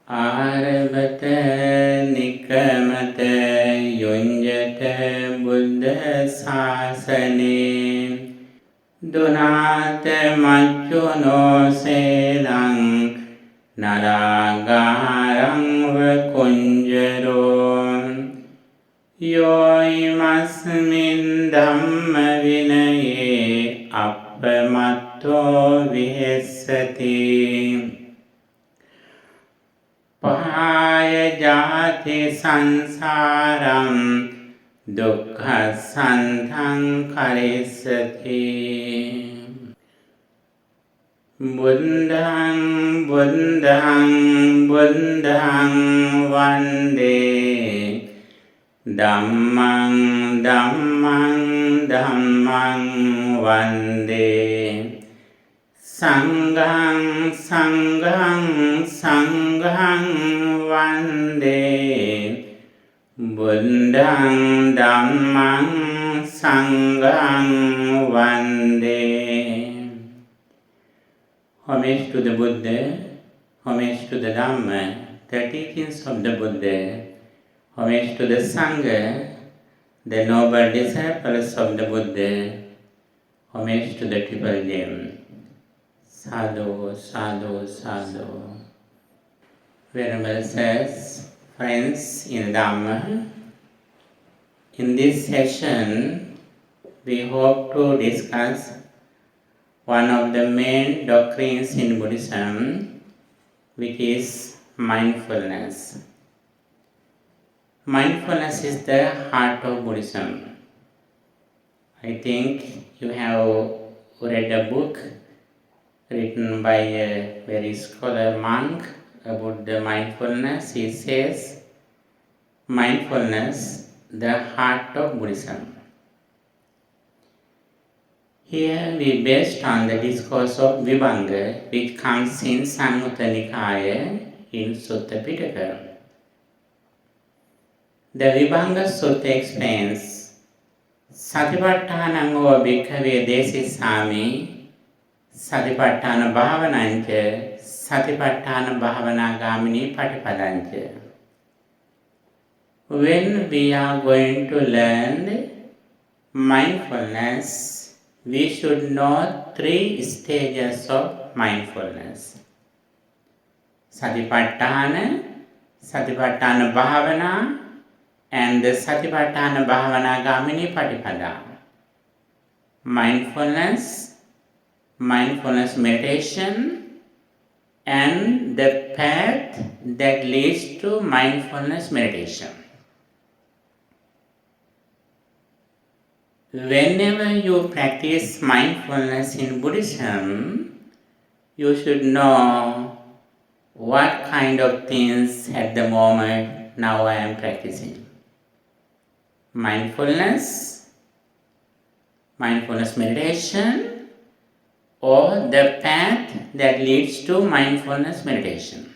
ආරබත නිකමත යොඤ්ජත බුද්ධ ශාසනේ දුනාත මච්චුනෝ සේලං නරාගාරං වකුඤ්ජරෝ යෝයිමස්මින් ධම්ම විනයේ අප්පමත්තෝ විහෙස්සති පහාය ජාති සංසාරං දුක්ඛසන්තං කරිස්සති බුද්ධං බුද්ධං බුද්ධං වන්දේ ධම්මං ධම්මං ධම්මං වන්දේ සංඝං සංඝං සංඝං වන්දේ බුද්ධං ධම්මං සංඝං වන්දේ. Homage to the Buddha, homage to the Dhamma, the teachings of the Buddha, homage to the Sangha, the noble disciples of the Buddha, homage to the Triple Gem. Sadhu, sadhu, sadhu. Venerable sirs, friends in Dhamma, in this session we hope to discuss one of the main doctrines in Buddhism, which is mindfulness. Mindfulness is the heart of Buddhism. I think you have read a book written by a very scholar monk about the mindfulness. He says, mindfulness, the heart of Buddhism. Here we based on the discourse of Vibhanga, which comes in Samyutta Nikaya in Sutta Pitaka. The Vibhanga Sutta explains, Satipatthānaṁ o bhikkave desissāmi Satipatthāna bhāvanāñca Satipatthāna bhāvanāgāmini patipadanca. When we are going to learn mindfulness, we should know 3 stages of mindfulness. Satipatthāna, Satipatthāna bhavana, and the Satipatthāna bhavanāgāmini patipada. Mindfulness, mindfulness meditation, and the path that leads to mindfulness meditation. Whenever you practice mindfulness in Buddhism, you should know what kind of things at the moment now I am practicing. Mindfulness, mindfulness meditation, or the path that leads to mindfulness meditation.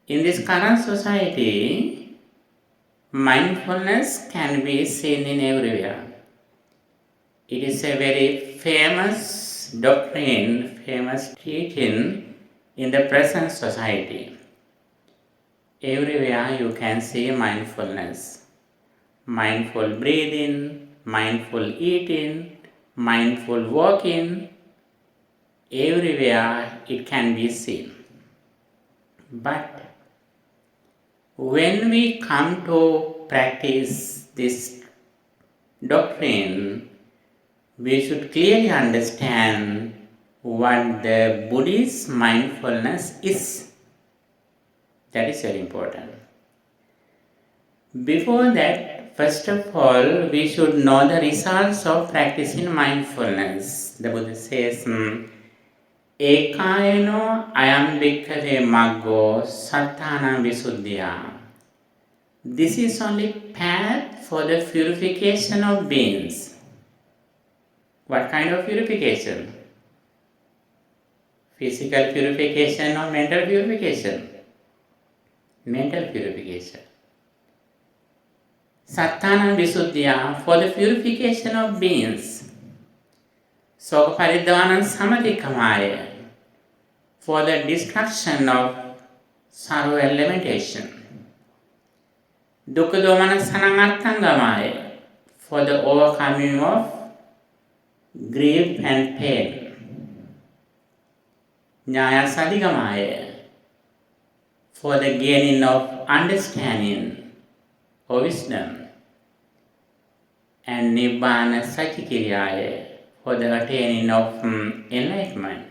In this current society, mindfulness can be seen in everywhere. It is a very famous doctrine, famous teaching in the present society. Everywhere you can see mindfulness. Mindful breathing, mindful eating, mindful walking. Everywhere it can be seen. But when we come to practice this doctrine, we should clearly understand what the Buddhist mindfulness is. That is very important. Before that, first of all, we should know the results of practicing mindfulness. The Buddha says, ēkāyeno ayam bhikkave maggo sattānaṁ visuddhiyā. This is only path for the purification of beings. What kind of purification? Physical purification or mental purification? Mental purification. Sattānaṁ visuddhiyā, for the purification of beings. Soka paridvānaṁ samadhikkhamāya, for the destruction of sorrow and lamentation. Dukkha domana sanangattangamaya, for the overcoming of grief and pain. Nyaya sadigamaya, for the gaining of understanding or wisdom. And nibbana 𝒮𝓃 for the attaining of enlightenment.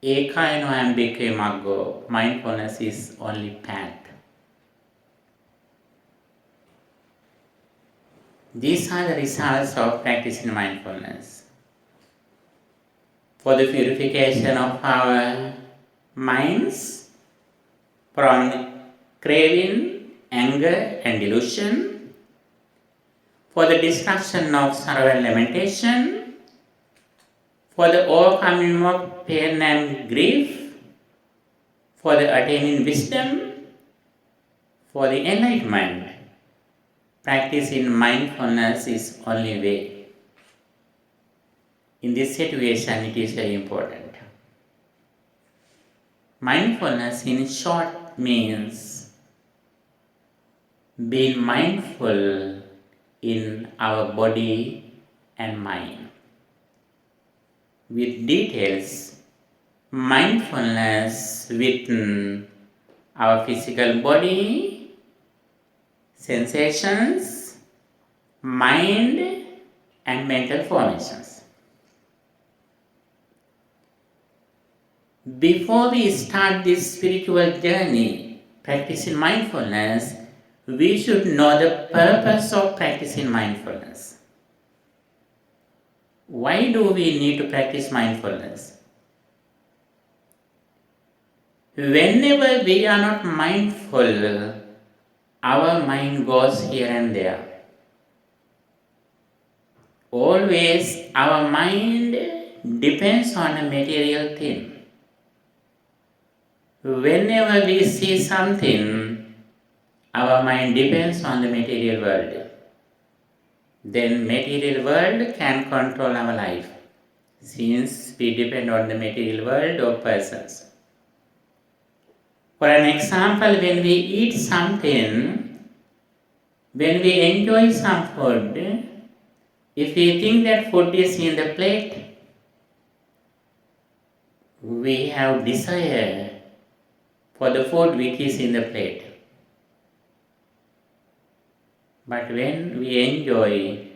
𝒂𝐻𝐿𝒶𝓃𝓾 mindfulness is only path. These are the results of practicing mindfulness. For the purification of our minds from craving, anger and delusion, for the destruction of sorrow and lamentation, for the overcoming of pain and grief, for the attaining wisdom, for the enlightenment. Practicing mindfulness is only way. In this situation, it is very important. Mindfulness in short means being mindful in our body and mind. With details, mindfulness within our physical body, sensations, mind and mental formations. Before we start this spiritual journey, practicing mindfulness, we should know the purpose of practicing mindfulness. Why do we need to practice mindfulness? Whenever we are not mindful, our mind goes here and there. Always our mind depends on a material thing. Whenever we see something, our mind depends on the material world. Then material world can control our life, since we depend on the material world or persons. For an example, when we eat something, when we enjoy some food, if we think that food is in the plate, we have desire for the food which is in the plate. But when we enjoy,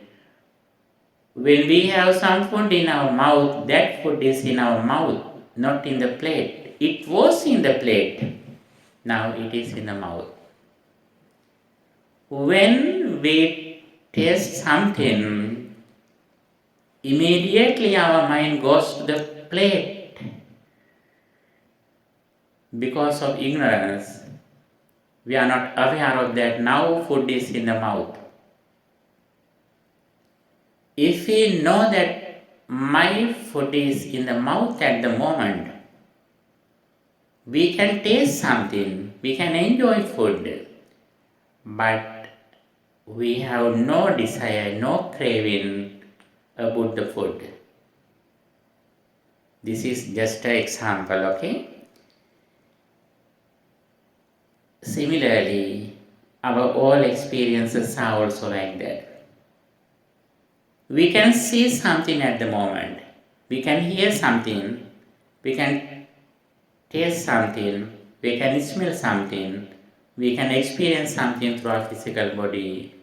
when we have some food in our mouth, that food is in our mouth, not in the plate. It was in the plate, now it is in the mouth. When we taste something, immediately our mind goes to the plate. Because of ignorance, we are not aware of that now food is in the mouth. If we know that my food is in the mouth at the moment, we can taste something, we can enjoy food, but we have no desire, no craving about the food. This is just an example, okay? Similarly, our all experiences are also like that. We can see something at the moment, we can hear something, we can taste something, we can smell something, we can experience something through our physical body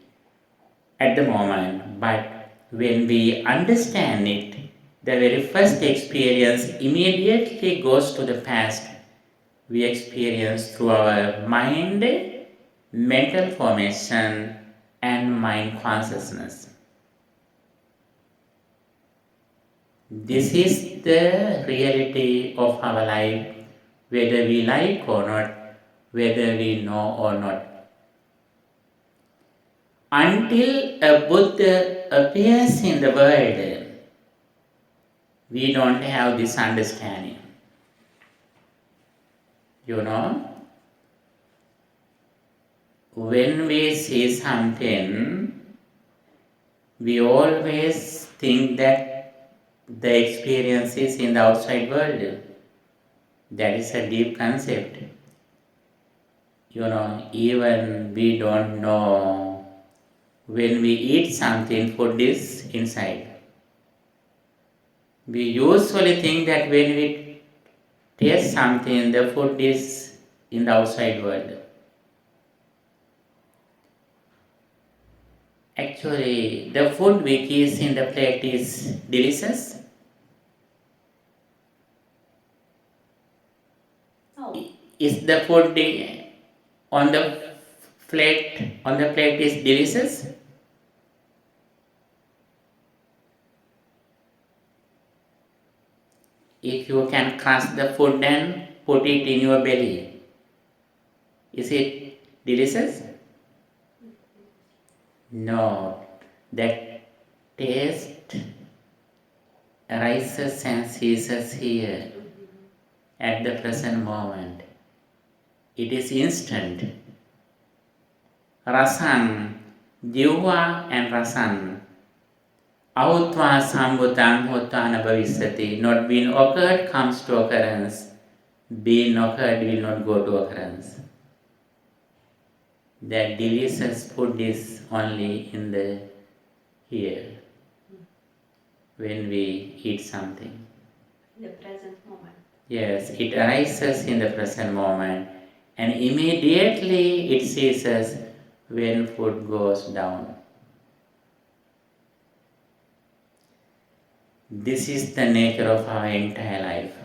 at the moment, but when we understand it, the very first experience immediately goes to the past. We experience through our mind, mental formation and mind consciousness. This is the reality of our life, whether we like or not, whether we know or not. Until a Buddha appears in the world, we don't have this understanding. You know, when we see something, we always think that the experience is in the outside world. That is a deep concept. Even we don't know when we eat something, food is inside. We usually think that when we taste something, the food is in the outside world. Actually, the food which is in the plate is delicious. No. Is the food on the plate is delicious? If you can crush the food and put it in your belly, is it delicious? No. That taste arises and ceases here at the present moment. It is instant. Rasan, Jiva and Rasan. Autva Sambhutam Hotana Bhavisati. Not being occurred comes to occurrence. Being occurred will not go to occurrence. That delicious food is only in the here when we eat something. In the present moment. Yes, it arises in the present moment and immediately it ceases when food goes down. This is the nature of our entire life.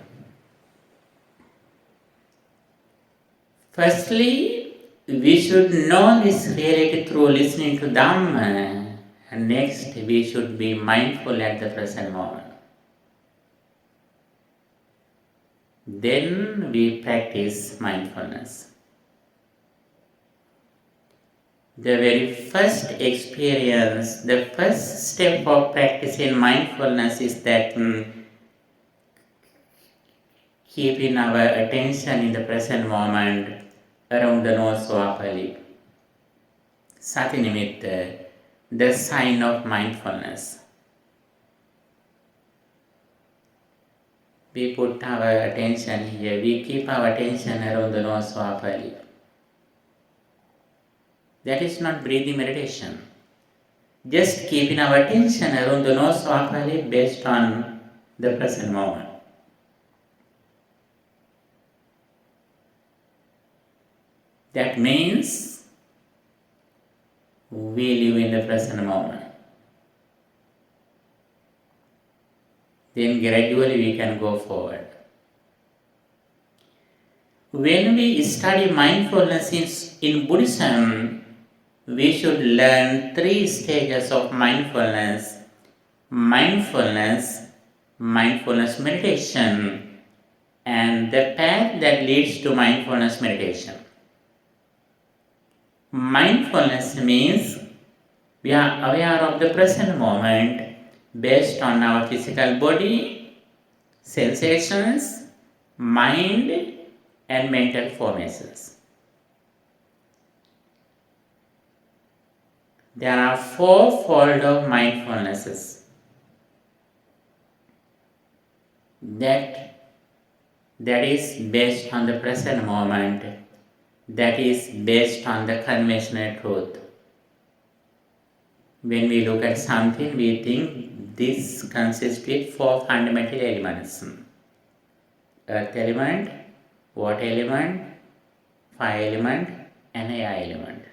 Firstly, we should know this reality through listening to Dhamma, and next we should be mindful at the present moment. Then we practice mindfulness. The very first experience, the first step of practicing mindfulness is that keeping our attention in the present moment around the nose or upper lip. Satinimitta, the sign of mindfulness. We put our attention here, we keep our attention around the nose or upper lip. That is not breathing meditation. Just keeping our attention around the nose or upper lip based on the present moment. That means we live in the present moment. Then gradually we can go forward. When we study mindfulness in Buddhism, we should learn 3 stages of mindfulness. Mindfulness meditation, and the path that leads to mindfulness meditation. Mindfulness means we are aware of the present moment based on our physical body, sensations, mind, and mental formations. There are 4 folds of mindfulnesses that is based on the present moment, that is based on the conventional truth. When we look at something, we think this consists with 4 fundamental elements: earth element, water element, fire element, and air element.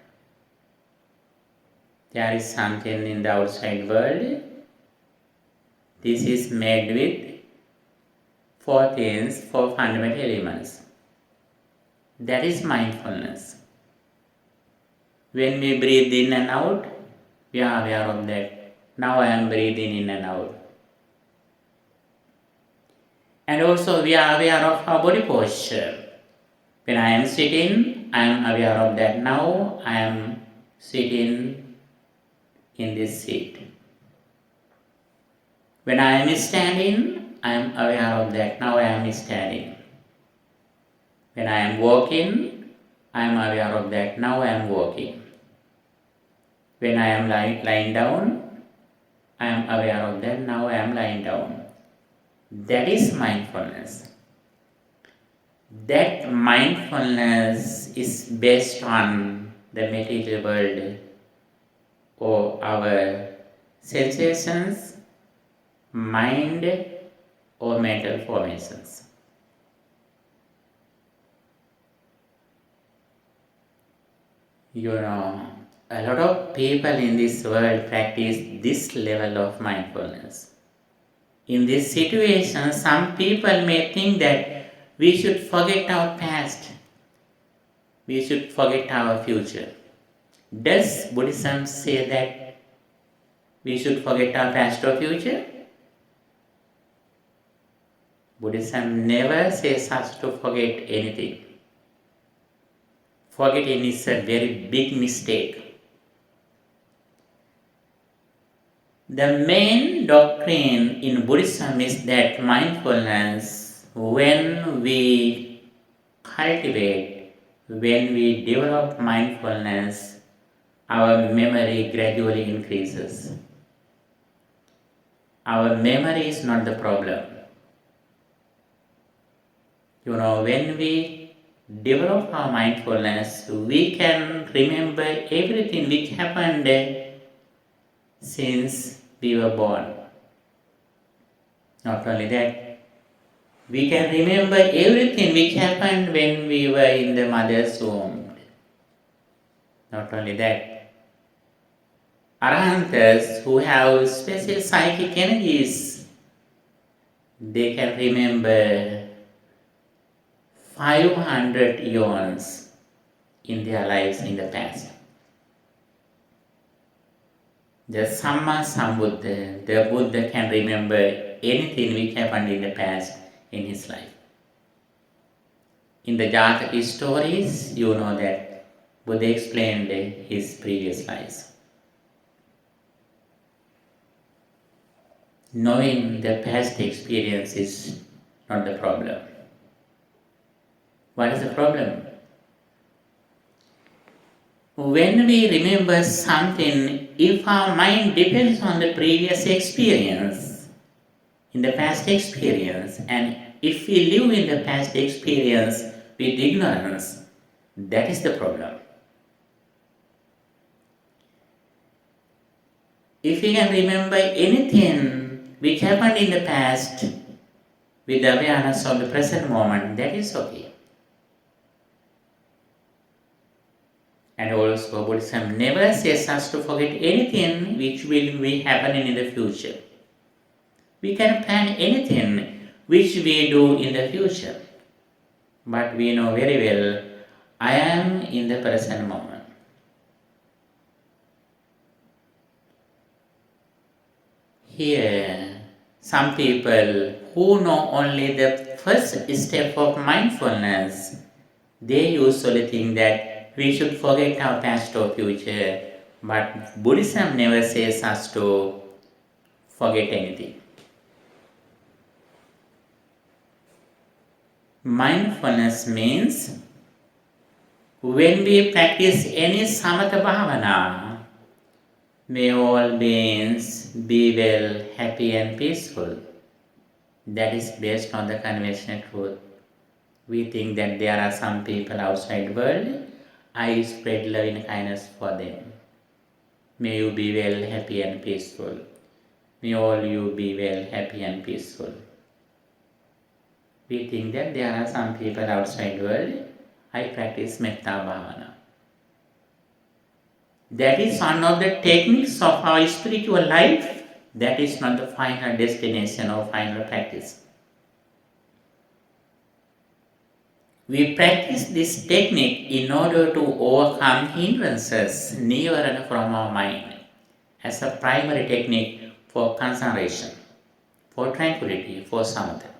There is something in the outside world. This is made with 4 things, 4 fundamental elements. That is mindfulness. When we breathe in and out, we are aware of that. Now I am breathing in and out. And also we are aware of our body posture. When I am sitting, I am aware of that. Now I am sitting in this seat. When I am standing, I am aware of that. Now I am standing. When I am walking, I am aware of that. Now I am walking. When I am lying down, I am aware of that. Now I am lying down. That is mindfulness. that mindfulness is based on the material world or our sensations, mind or mental formations. You know, a lot of people in this world practice this level of mindfulness. In this situation, some people may think that we should forget our past, we should forget our future. Does Buddhism say that we should forget our past or future? Buddhism never says us to forget anything. Forgetting is a very big mistake. The main doctrine in Buddhism is that mindfulness, when we cultivate, when we develop mindfulness, our memory gradually increases. Our memory is not the problem. You know, when we develop our mindfulness, we can remember everything which happened since we were born. Not only that, we can remember everything which happened when we were in the mother's womb. Not only that, Arahants who have special psychic energies, they can remember 500 eons in their lives in the past. The Sammasambuddha, the Buddha can remember anything which happened in the past in his life. In the Jataka stories, you know that Buddha explained his previous lives. Knowing the past experience is not the problem. What is the problem? When we remember something, if our mind depends on the previous experience, in the past experience, and if we live in the past experience with ignorance, that is the problem. If we can remember anything which happened in the past with the awareness of the present moment, that is okay. And also Buddhism never says us to forget anything which will be happening in the future. We can plan anything which we do in the future. But we know very well, I am in the present moment. Here, some people who know only the first step of mindfulness, they usually think that we should forget our past or future, but Buddhism never says us to forget anything. Mindfulness means when we practice any samatha bhavana, may all beings be well, happy and peaceful. That is based on the conventional truth. We think that there are some people outside the world, I spread love and kindness for them. May you be well, happy and peaceful. May all you be well, happy and peaceful. We think that there are some people outside the world, I practice metta bhavana. That is one of the techniques of our spiritual life. That is not the final destination or final practice. We practice this technique in order to overcome hindrances near and from our mind as a primary technique for concentration, for tranquility, for samatha.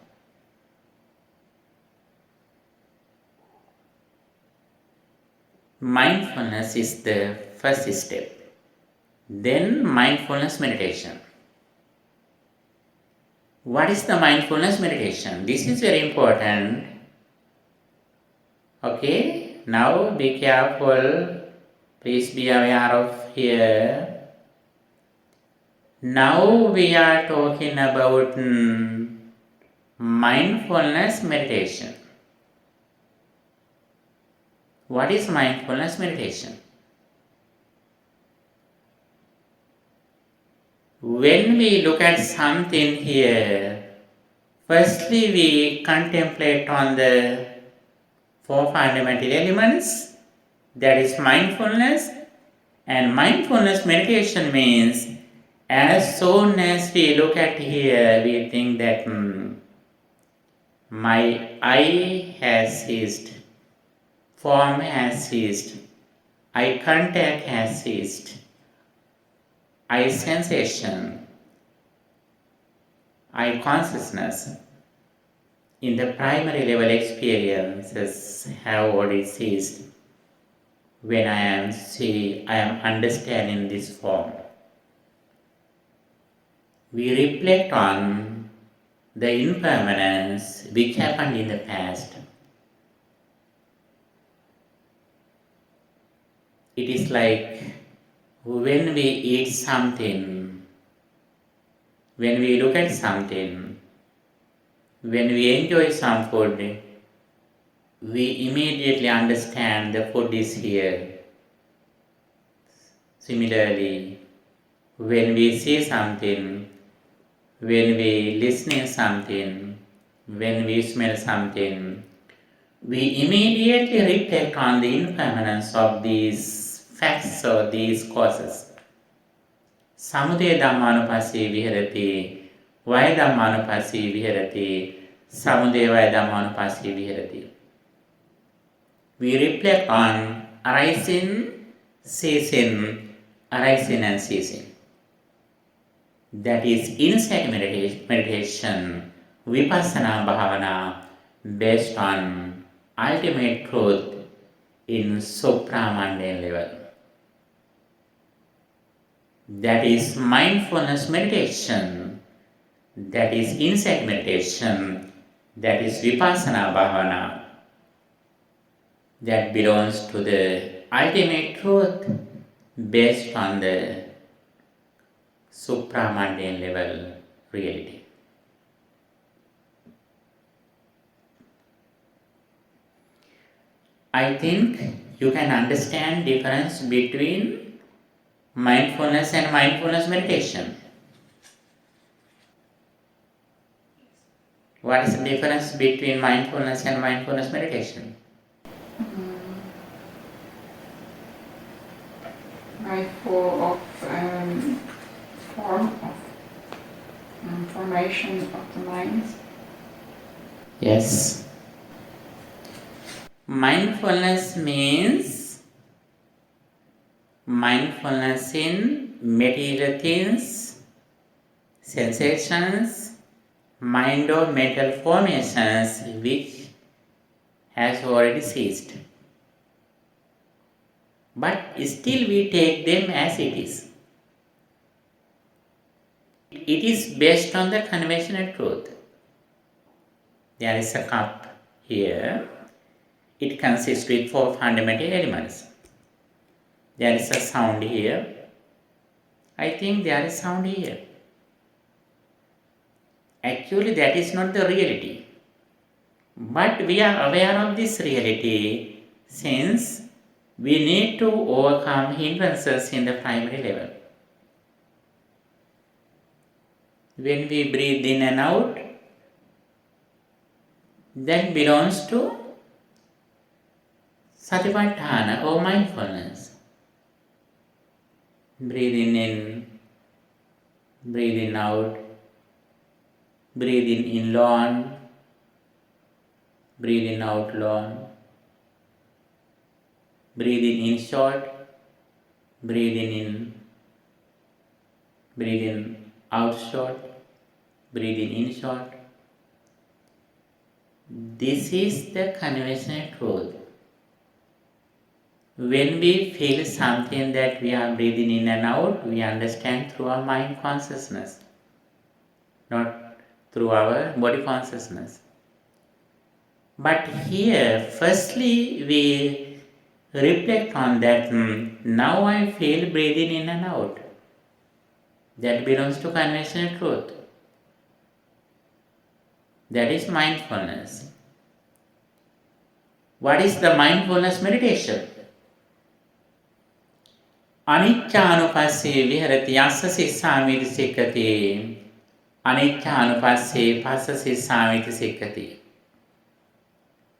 Mindfulness is the first step. Then mindfulness meditation. What is the mindfulness meditation? This is very important. Okay, now be careful. Please be aware of here. Now we are talking about mindfulness meditation. What is mindfulness meditation? When we look at something here, firstly we contemplate on the four fundamental elements, that is mindfulness. And mindfulness meditation means as soon as we look at here, we think that my eye has ceased, form has ceased, eye contact has ceased, eye sensation, eye consciousness in the primary level experiences have already ceased when I am understanding this form. We reflect on the impermanence which happened in the past. It is like when we eat something, when we look at something, when we enjoy some food, we immediately understand the food is here. Similarly, when we see something, when we listen to something, when we smell something, we immediately reflect on the impermanence of these facts or these causes. Samudaya Dhammanupassī viharati, Vaya Dhammanupassī viharati, Samudaya Vaya Dhammanupassī viharati. We reflect on arising, ceasing, arising and ceasing. That is insight meditation, vipassana bhavana, based on ultimate truth in supramundane level. That is mindfulness meditation, that is insight meditation, that is vipassana bhavana, that belongs to the ultimate truth based on the supramundane level reality. I think you can understand difference between mindfulness and mindfulness meditation. What is the difference between mindfulness and mindfulness meditation? Mindful of form of formation of the mind. Yes. Mindfulness means mindfulness in material things, sensations, mind or mental formations which has already ceased. But still we take them as it is. It is based on the conventional truth. There is a cup here. It consists with four fundamental elements. There is a sound here. I think there is sound here. Actually, that is not the reality. But we are aware of this reality since we need to overcome hindrances in the primary level. When we breathe in and out, that belongs to Satipatthana or mindfulness. Breathing in, breathing out, breathing in long, breathing out long, breathing in short, breathing in, breathing out short, breathing in short. This is the conventional truth. When we feel something that we are breathing in and out, we understand through our mind consciousness, not through our body consciousness. But here, firstly, we reflect on that, now I feel breathing in and out. That belongs to conventional truth. That is mindfulness. What is the mindfulness meditation? Anicca-anupasse viharati yassa sissāmiti sikkati. Anicca-anupasse phassa sissāmiti sikkati.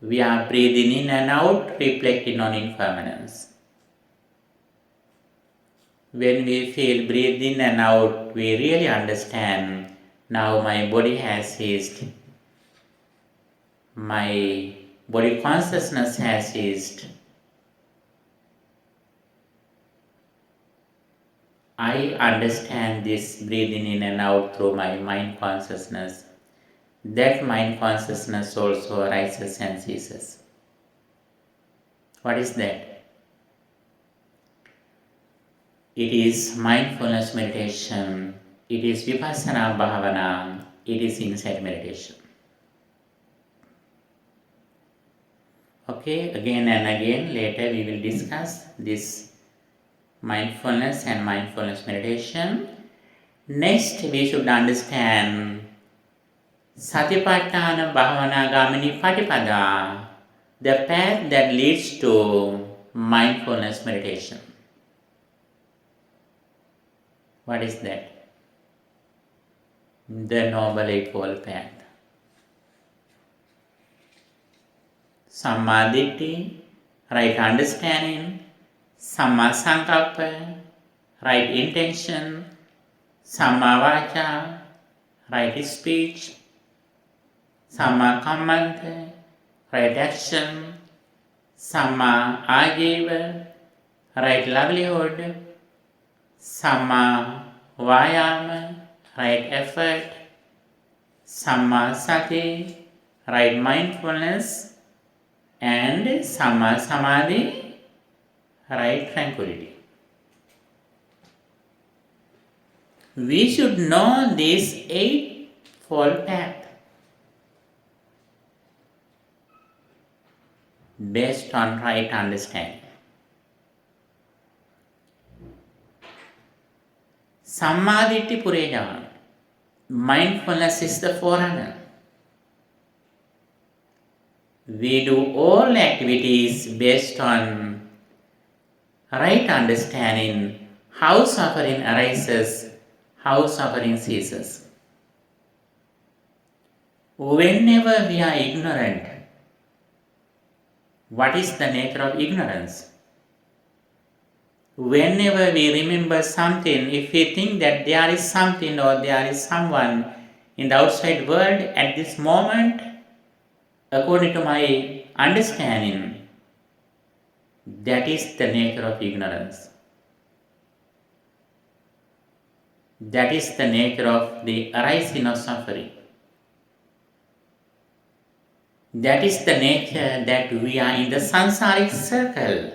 We are breathing in and out, reflecting on impermanence. When we feel breathe in and out, we really understand, now my body has ceased. My body consciousness has ceased. I understand this breathing in and out through my mind consciousness. That mind consciousness also arises and ceases. What is that? It is mindfulness meditation. It is vipassana bhavana. It is insight meditation. Okay, again and again, later we will discuss this mindfulness and mindfulness meditation. Next, we should understand Satipatthana Bhavana Gamini Patipada, the path that leads to mindfulness meditation. What is that? The Noble Eightfold Path. Samma Ditti, right understanding. Samma Sankappa, right intention. Samma Vaca, right speech. Samma Kammanta, right action. Samma Ajiva, right livelihood. Samma Vayama, right effort. Samma Sati, right mindfulness. And Samma Samadhi, right tranquility. We should know this eightfold path based on right understanding. Sammaditi Pureja, mindfulness is the forerunner. We do all activities based on right understanding how suffering arises, how suffering ceases. Whenever we are ignorant, what is the nature of ignorance? Whenever we remember something, if we think that there is something or there is someone in the outside world at this moment, according to my understanding, that is the nature of ignorance. That is the nature of the arising of suffering. That is the nature that we are in the samsaric circle,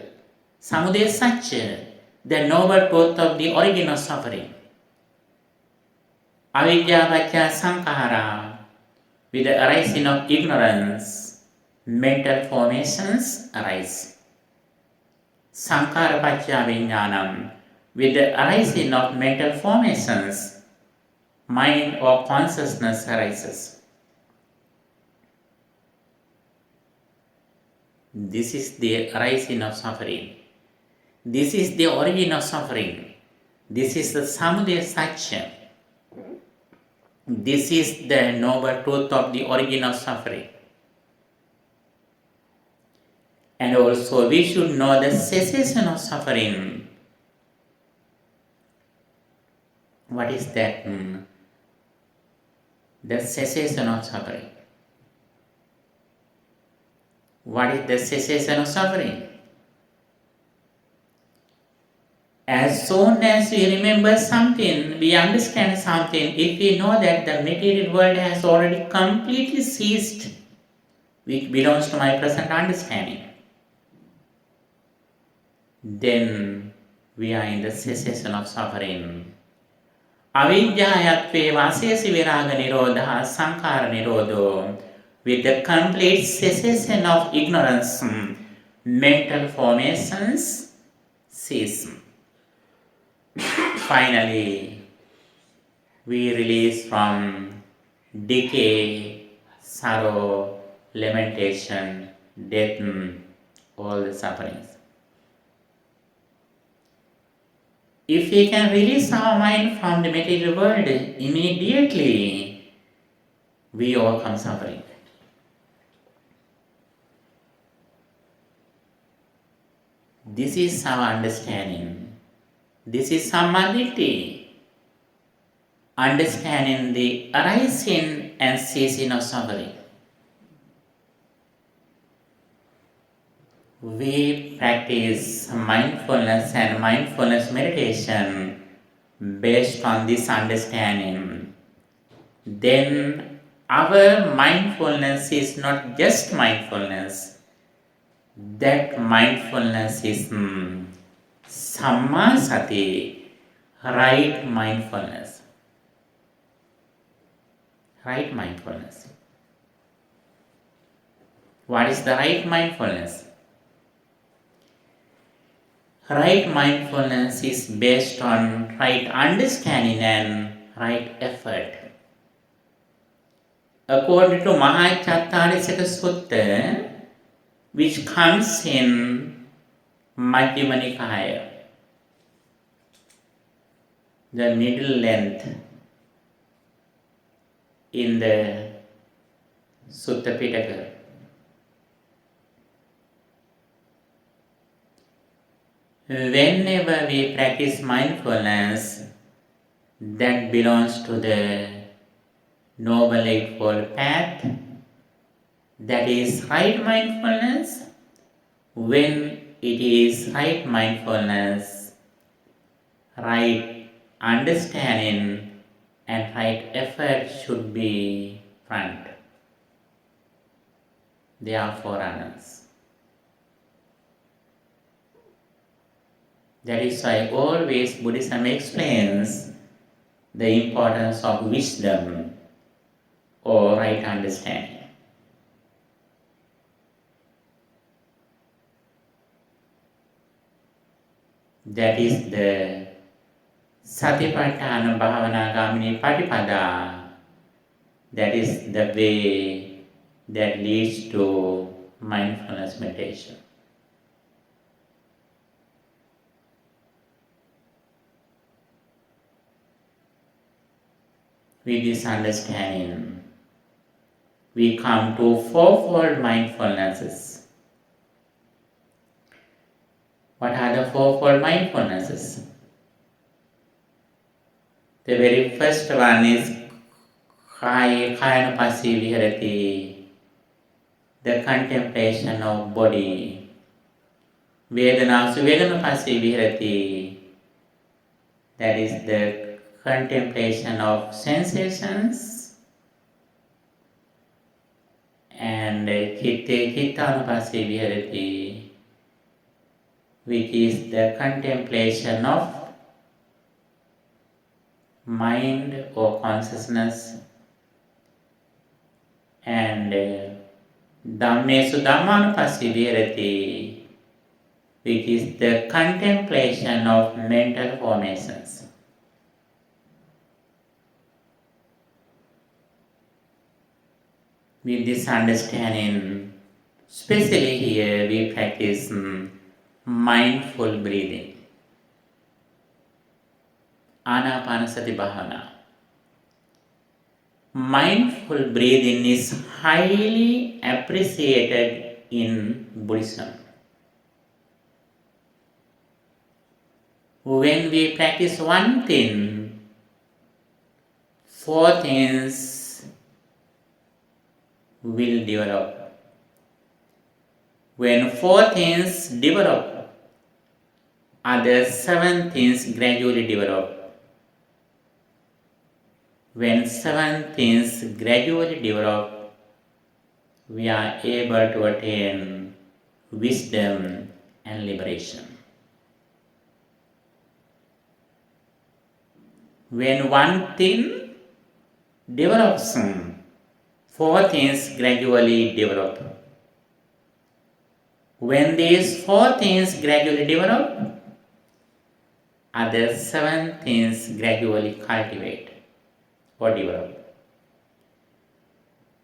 samudaya satya, the noble truth of the origin of suffering. Avidya vacca sankhara, with the arising of ignorance, mental formations arise. Sankhara paccaya vijnanam, with the arising of mental formations, mind or consciousness arises. This is the arising of suffering. This is the origin of suffering. This is the samudaya satya. This is the noble truth of the origin of suffering. And also we should know the cessation of suffering. What is that? The cessation of suffering. What is the cessation of suffering? As soon as we remember something, we understand something, if we know that the material world has already completely ceased, which belongs to my present understanding, then we are in the cessation of suffering. Avidyayatve vasesi viraga nirodha sankara nirodho, with the complete cessation of ignorance, mental formations cease. Finally, we release from decay, sorrow, lamentation, death, all the sufferings. If we can release our mind from the material world immediately, we overcome suffering. This is our understanding. This is samadhi, understanding the arising and ceasing of suffering. We practice mindfulness and mindfulness meditation based on this understanding. Then our mindfulness is not just mindfulness. That mindfulness is Samma Sati, right mindfulness. Right mindfulness. What is the right mindfulness? Right mindfulness is based on right understanding and right effort. According to 𝒮𝓃 ℒ𝒶𝓃, which comes in Majjhima Nikaya, the middle length in the Sutta Pitaka. Whenever we practice mindfulness, that belongs to the Noble Eightfold Path, that is right mindfulness. When it is right mindfulness, right understanding and right effort should be front. They are forerunners. That is why always Buddhism explains the importance of wisdom or right understanding. That is the Satipatthana Bhavana Gamini Patipada. That is the way that leads to mindfulness meditation. With this understanding, we come to fourfold mindfulnesses. What are the fourfold mindfulnesses? The very first one is 𝐂𝐻𝐿𝒶𝓃, the contemplation of body. 𝐵ेदनासुवेदनोपासिविहरति, that is the contemplation of sensations. And 𝐶ित्ते-चित्तानुपासिविहरति, which is the contemplation of mind or consciousness. And Dhammesu Dhammanupassiviharati, which is the contemplation of mental formations. With this understanding, especially here we practice mindful breathing, Anapanasati Bhavana. Mindful breathing is highly appreciated in Buddhism. When we practice one thing, four things will develop. When four things develop, other seven things gradually develop. When seven things gradually develop, we are able to attain wisdom and liberation. When one thing develops, four things gradually develop. When these four things gradually develop, other seven things gradually cultivate or develop.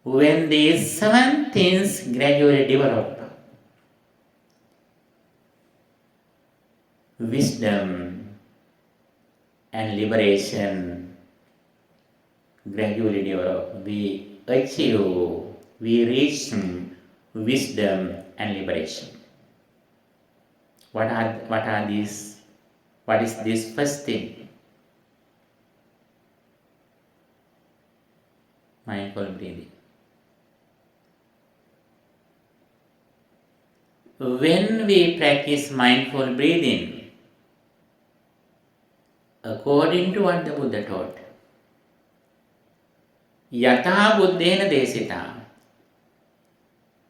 When these seven things gradually develop, wisdom and liberation gradually develop. We reach wisdom and liberation. What are these? What is this first thing? Mindful breathing. When we practice mindful breathing, according to what the Buddha taught, 𝒮𝓾 ℒ𝒶𝓃 ℒ𝒶𝓃,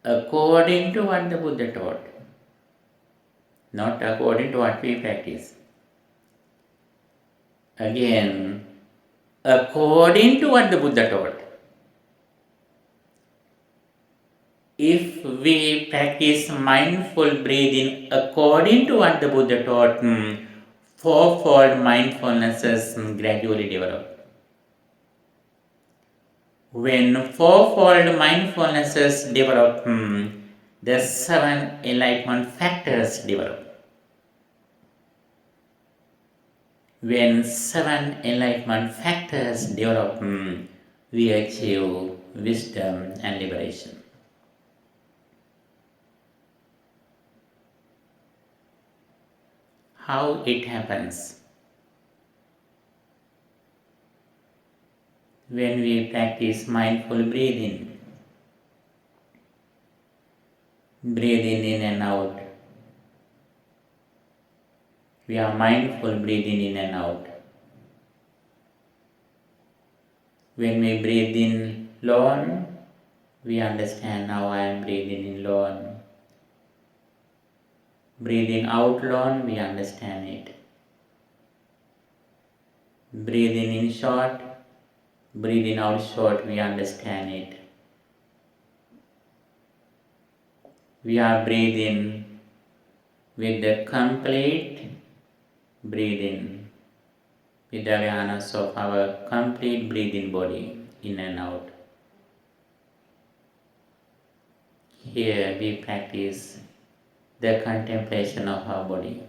according to what the Buddha taught, not according to what we practice. Again, according to what the Buddha taught. If we practice mindful breathing according to what the Buddha taught, fourfold mindfulnesses gradually develop. When fourfold mindfulnesses develop, the 7 enlightenment factors develop. When 7 enlightenment factors develop, we achieve wisdom and liberation. How it happens? When we practice mindful breathing, breathing in and out, we are mindful breathing in and out. When we breathe in alone, we understand how I am breathing in alone. Breathing out alone, we understand it. Breathing in short, breathing out short, we understand it. We are breathing with the complete breathing, with the awareness of our complete breathing body, in and out. Here we practice the contemplation of our body.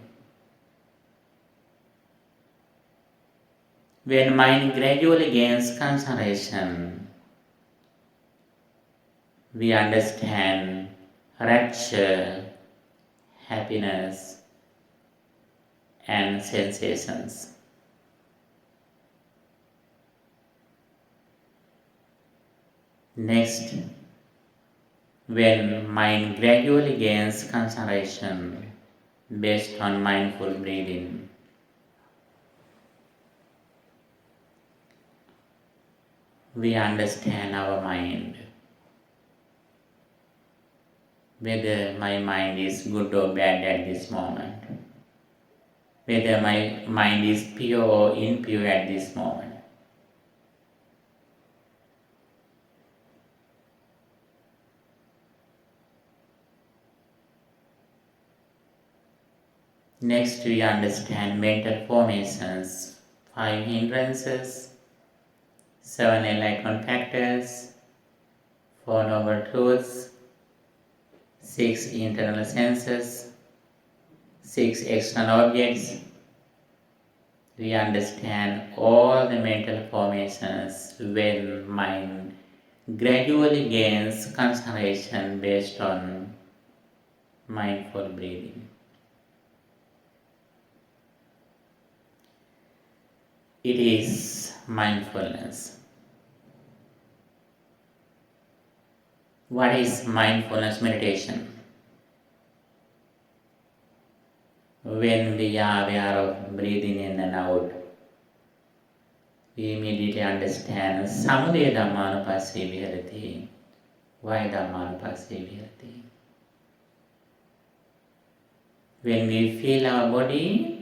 When mind gradually gains concentration, we understand rapture, happiness, and sensations. Next, when mind gradually gains concentration based on mindful breathing, we understand our mind. Whether my mind is good or bad at this moment, whether my mind is pure or impure at this moment. Next, we understand mental formations, 5 hindrances, 7 enlightenment factors, 4 noble truths, 6 internal senses, 6 external objects. We understand all the mental formations when mind gradually gains concentration based on mindful breathing. It is mindfulness. What is mindfulness meditation? When we are aware of breathing in and out, we immediately understand Samudaya Dhammanupassī Vihārati. Why Dhammanupassī Vihārati? When we feel our body,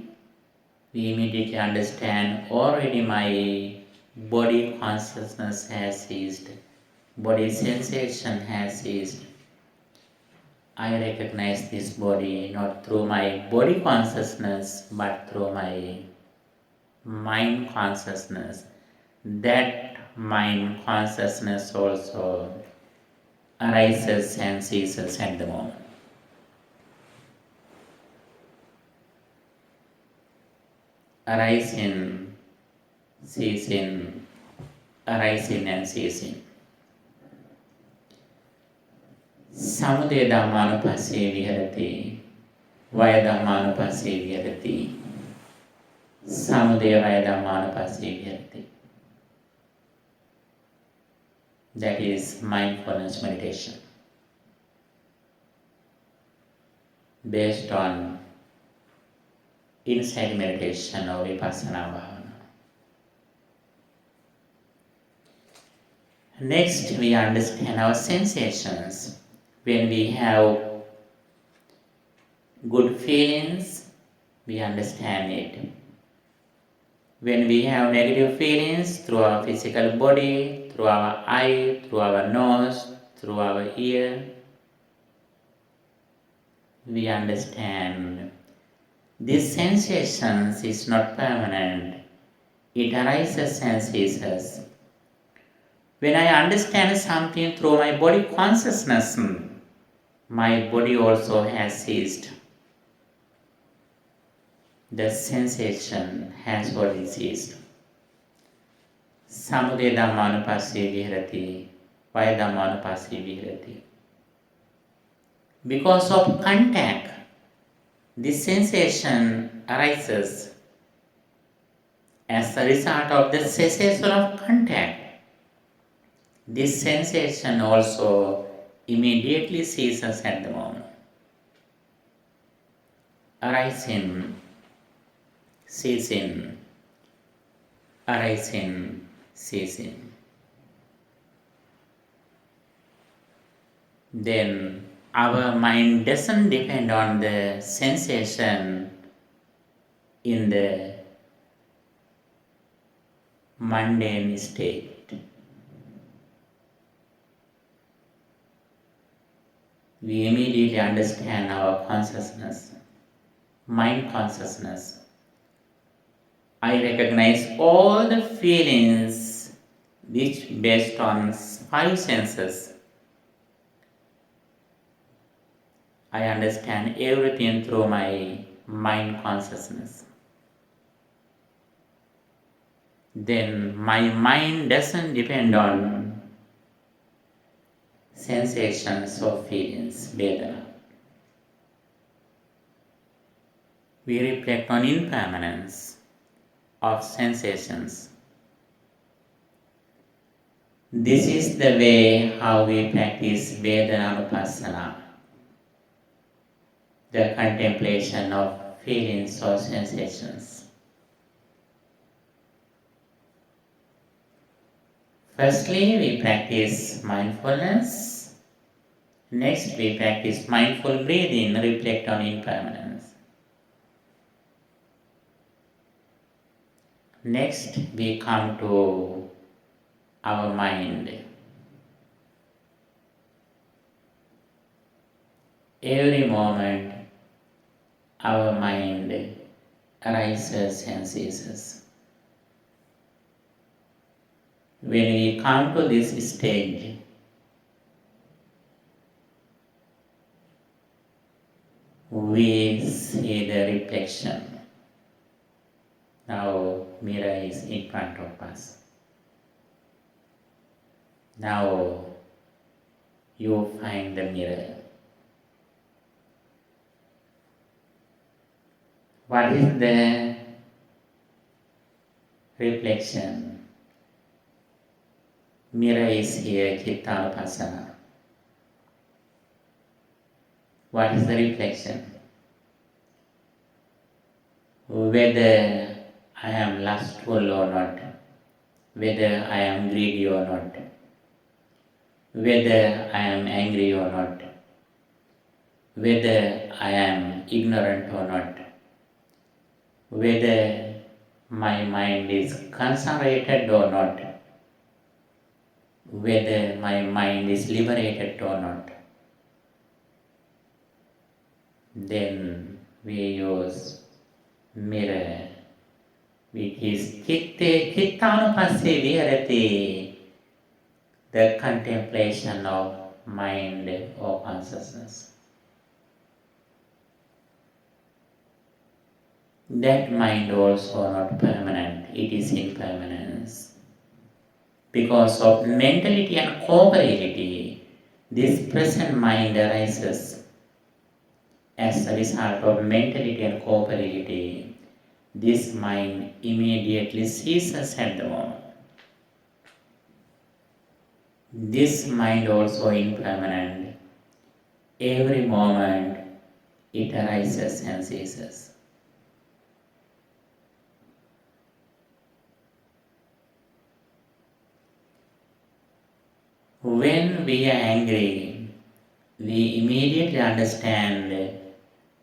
we immediately understand already my body consciousness has ceased, body sensation has ceased. I recognize this body not through my body consciousness but through my mind consciousness. That mind consciousness also arises and ceases at the moment. arising, ceasing, arising and ceasing. Samudaya Dhammanupassee viharati, Vaya Dhammanupassee viharati, Samudaya Vaya Dhammanupassee viharati. That is mindfulness meditation based on insight meditation or vipassana bhavana. Next, we understand our sensations. When we have good feelings, we understand it. When we have negative feelings through our physical body, through our eye, through our nose, through our ear, we understand this sensations is not permanent. It arises and ceases. When I understand something through my body consciousness, my body also has ceased. The sensation has already ceased. Samudaya Dhammanupassee viharati, Vaya Dhammanupassee viharati. Because of contact, this sensation arises. As a result of the cessation of contact, this sensation also immediately ceases at the moment. Arising, ceasing, arising, ceasing. Then our mind doesn't depend on the sensation in the mundane state. We immediately understand our consciousness, mind consciousness. I recognize all the feelings which based on 5 senses. I understand everything through my mind consciousness. Then my mind doesn't depend on sensations or feelings, Vedana. We reflect on impermanence of sensations. This is the way how we practice Vedananupassana, the contemplation of feelings or sensations. Firstly, we practice mindfulness. Next, we practice mindful breathing, reflect on impermanence. Next, we come to our mind. Every moment, our mind arises and ceases. When we come to this stage, we see the reflection. Now mirror is in front of us. Now you find the mirror. What is the reflection? Mirror is here, Chittanupassana. What is the reflection? Whether I am lustful or not, whether I am greedy or not, whether I am angry or not, whether I am ignorant or not, whether my mind is concentrated or not, whether my mind is liberated or not. Then we use mirror, which is 𝒮𝓃 ℒ𝒶𝓃 viharati, the contemplation of mind or consciousness. that mind also not permanent, it is impermanence. Because of mentality and corporeality, this present mind arises as a result of mentality and corporeality. This mind immediately ceases at the moment. This mind also impermanent. Every moment it arises and ceases. When we are angry, we immediately understand,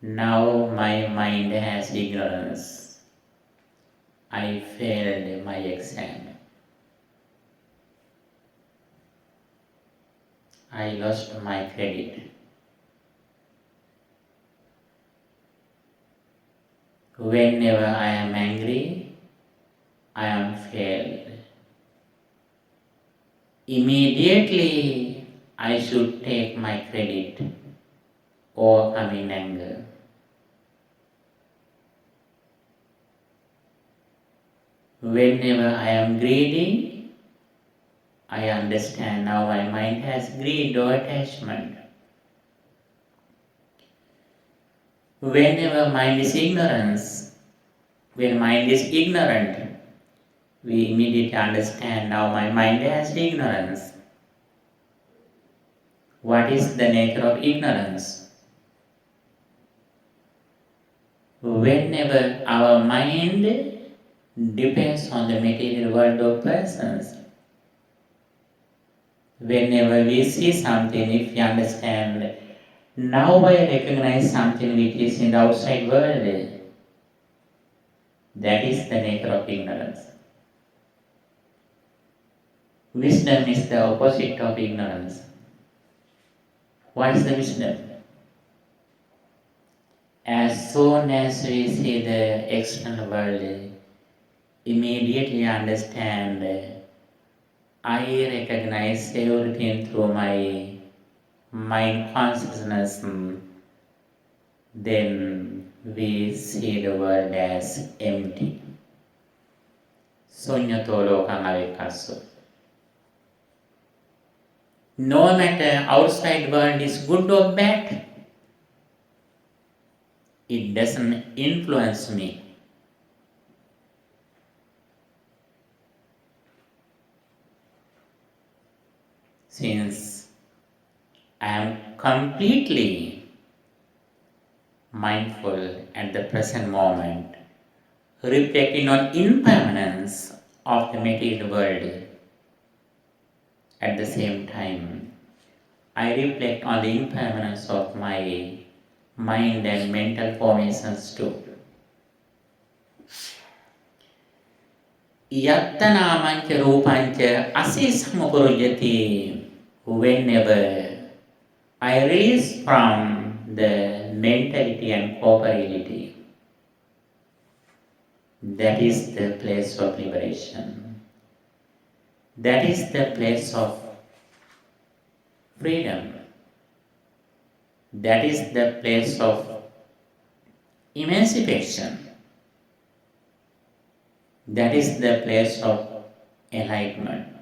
now my mind has ignorance. I failed my exam. I lost my credit. Whenever I am angry, I am failed. Immediately I should take my credit, overcoming anger. Whenever I am greedy, I understand now my mind has greed or attachment. Whenever mind is ignorance, when mind is ignorant, we immediately understand now my mind has ignorance. What is the nature of ignorance? Whenever our mind depends on the material world of persons, whenever we see something, if we understand, now I recognize something which is in the outside world, that is the nature of ignorance. Wisdom is the opposite of ignorance. What is the wisdom? As soon as we see the external world, immediately understand, I recognize everything through my mind consciousness, then we see the world as empty. 𝐁𝐮𝐝 ℒ𝒶𝓃𝓀𝒶. No matter outside world is good or bad, it doesn't influence me. Since I am completely mindful at the present moment, reflecting on impermanence of the material world, at the same time, I reflect on the impermanence of my mind and mental formations too. 𝒮𝓃 ℒ𝒶𝓃𝓀𝒶. Whenever I release from the mentality and corporeality, that is the place of liberation. That is the place of freedom. That is the place of emancipation. That is the place of enlightenment.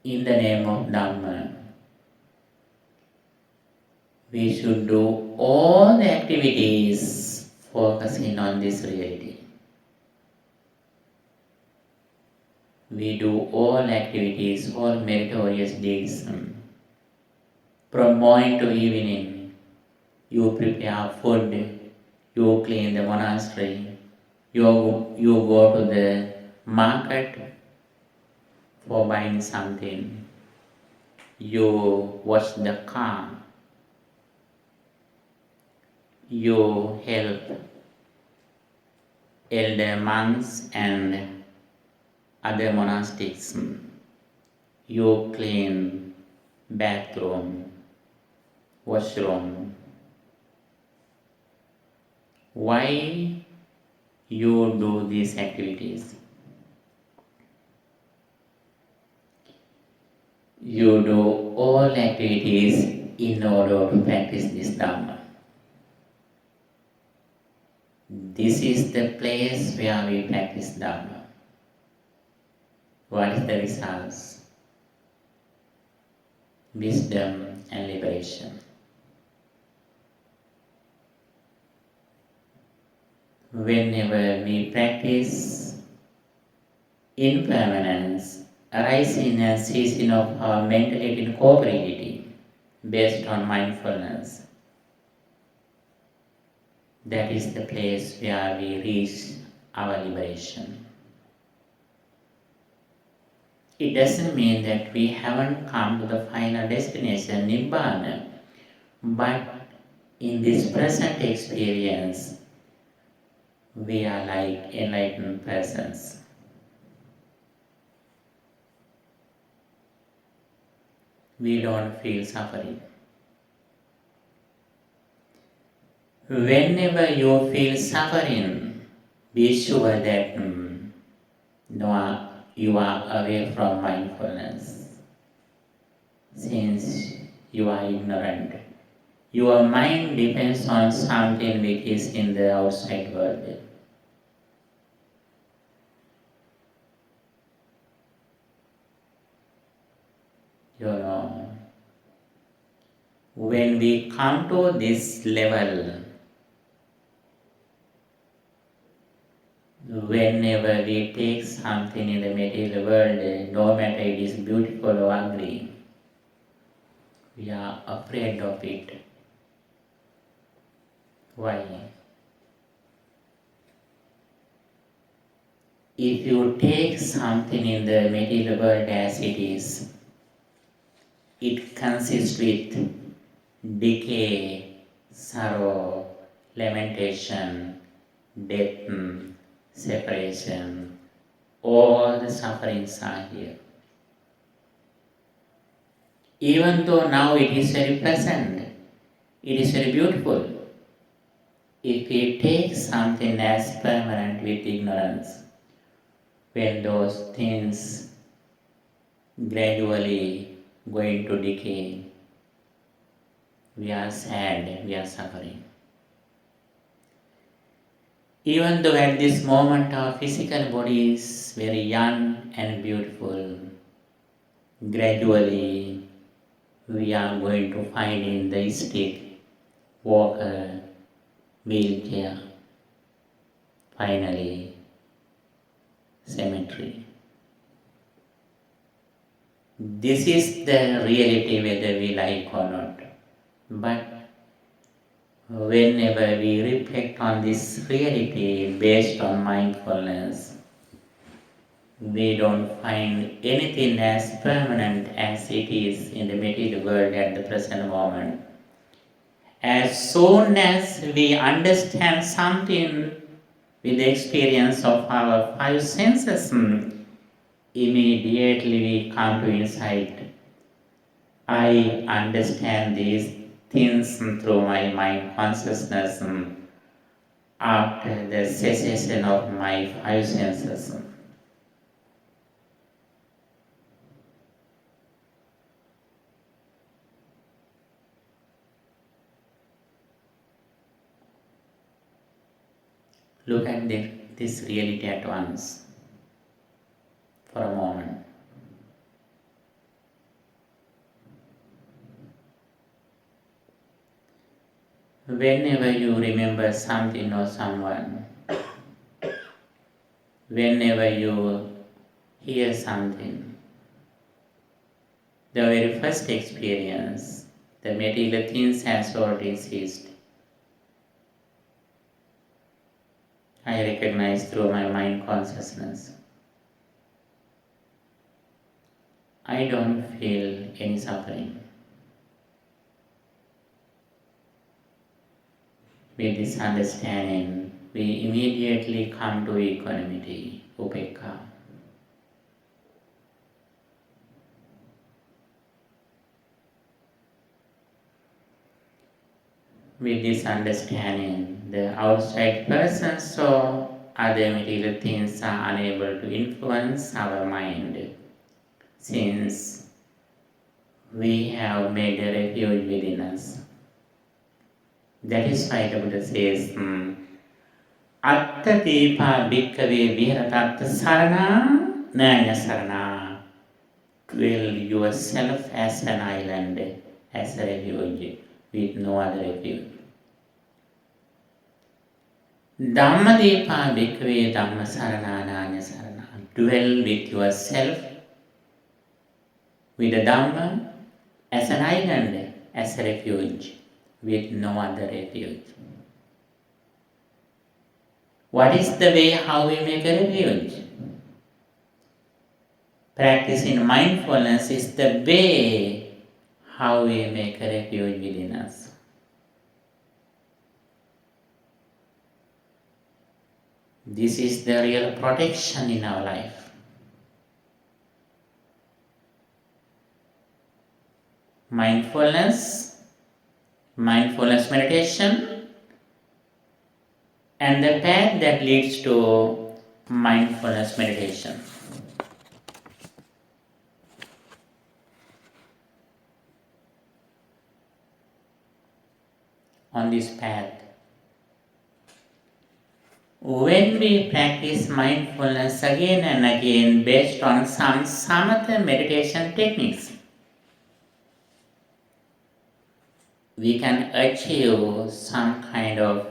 In the name of Dhamma, we should do all the activities focusing on this reality. We do all activities, all meritorious deeds. From morning to evening, you prepare food, you clean the monastery, you go to the market for buying something, you wash the car, you help elder monks and other monastics, you clean bathroom, washroom. Why you do these activities? you do all activities in order to practice this Dhamma. This is the place where we practice Dhamma. What is the results? Wisdom and liberation. Whenever we practice impermanence, arising and ceasing of our mentality and corporeality based on mindfulness, that is the place where we reach our liberation. It doesn't mean that we haven't come to the final destination, Nibbana, but in this present experience, we are like enlightened persons. We don't feel suffering. Whenever you feel suffering, be sure that you are away from mindfulness. Since you are ignorant, your mind depends on something which is in the outside world. You know, when we come to this level, whenever we take something in the material world, no matter it is beautiful or ugly, we are afraid of it. Why? If you take something in the material world as it is, it consists with decay, sorrow, lamentation, death, separation. All the sufferings are here. Even though now it is very pleasant, it is very beautiful, if we take something as permanent with ignorance, when those things gradually going to decay, we are sad, we are suffering. Even though at this moment our physical body is very young and beautiful, gradually we are going to find in the stick, walker, wheelchair, finally cemetery. This is the reality whether we like or not. But whenever we reflect on this reality based on mindfulness, we don't find anything as permanent as it is in the material world at the present moment. As soon as we understand something with the experience of our five senses, immediately we come to insight. I understand these things through my mind consciousness after the cessation of my five senses. Look at this reality at once for a moment. Whenever you remember something or someone, whenever you hear something, the very first experience, the material things has already ceased. I recognize through my mind consciousness. I don't feel any suffering. With this understanding, we immediately come to equanimity, upekkha. With this understanding, the outside persons or other material things are unable to influence our mind, since we have made a refuge within us. That is why the Buddha says, 𝒮𝓃𝒾 ℒ𝒶𝓃𝓀𝒶 viharata sarana nāya sarana. Dwell yourself as an island, as a refuge, with no other refuge. Dhammaguru Bhikkhu Dhamma sarana nāya sarana. Dwell with yourself, with the Dhamma, as an island, as a refuge, with no other refuge. What is the way how we make a refuge? Practicing mindfulness is the way how we make a refuge within us. This is the real protection in our life. Mindfulness meditation, and the path that leads to mindfulness meditation. On this path, when we practice mindfulness again and again based on some samatha meditation techniques, we can achieve some kind of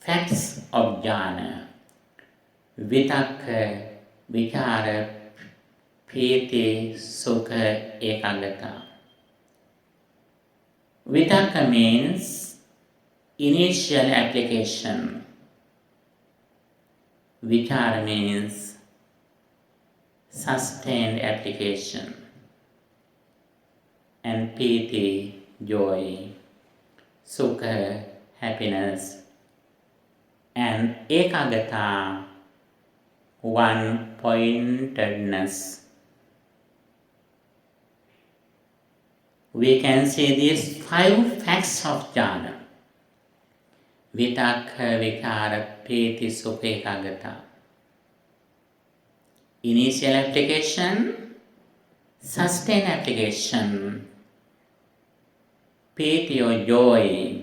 facts of jhana, vitakka, vichara, piti, sukha, ekaggata. Vitakka means initial application. Vichara means sustained application. And piti, joy, sukha, happiness, and ekaggata, one-pointedness. We can see these 5 facts of jhana: vitakka, vichara, piti, sukha, ekaggata. Initial application, sustained application, piti or joy,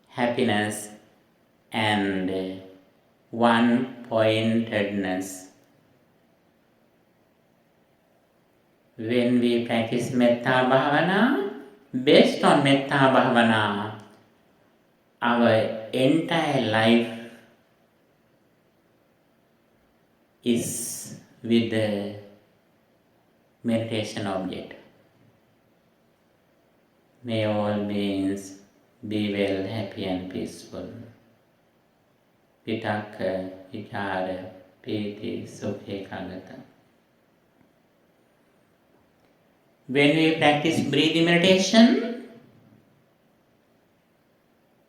happiness, and one-pointedness. When we practice metta bhavana, based on metta bhavana, our entire life is with the meditation object. May all beings be well, happy and peaceful. Vitakka, vichara, piti, sukha, ekaggata. When we practice breathing meditation,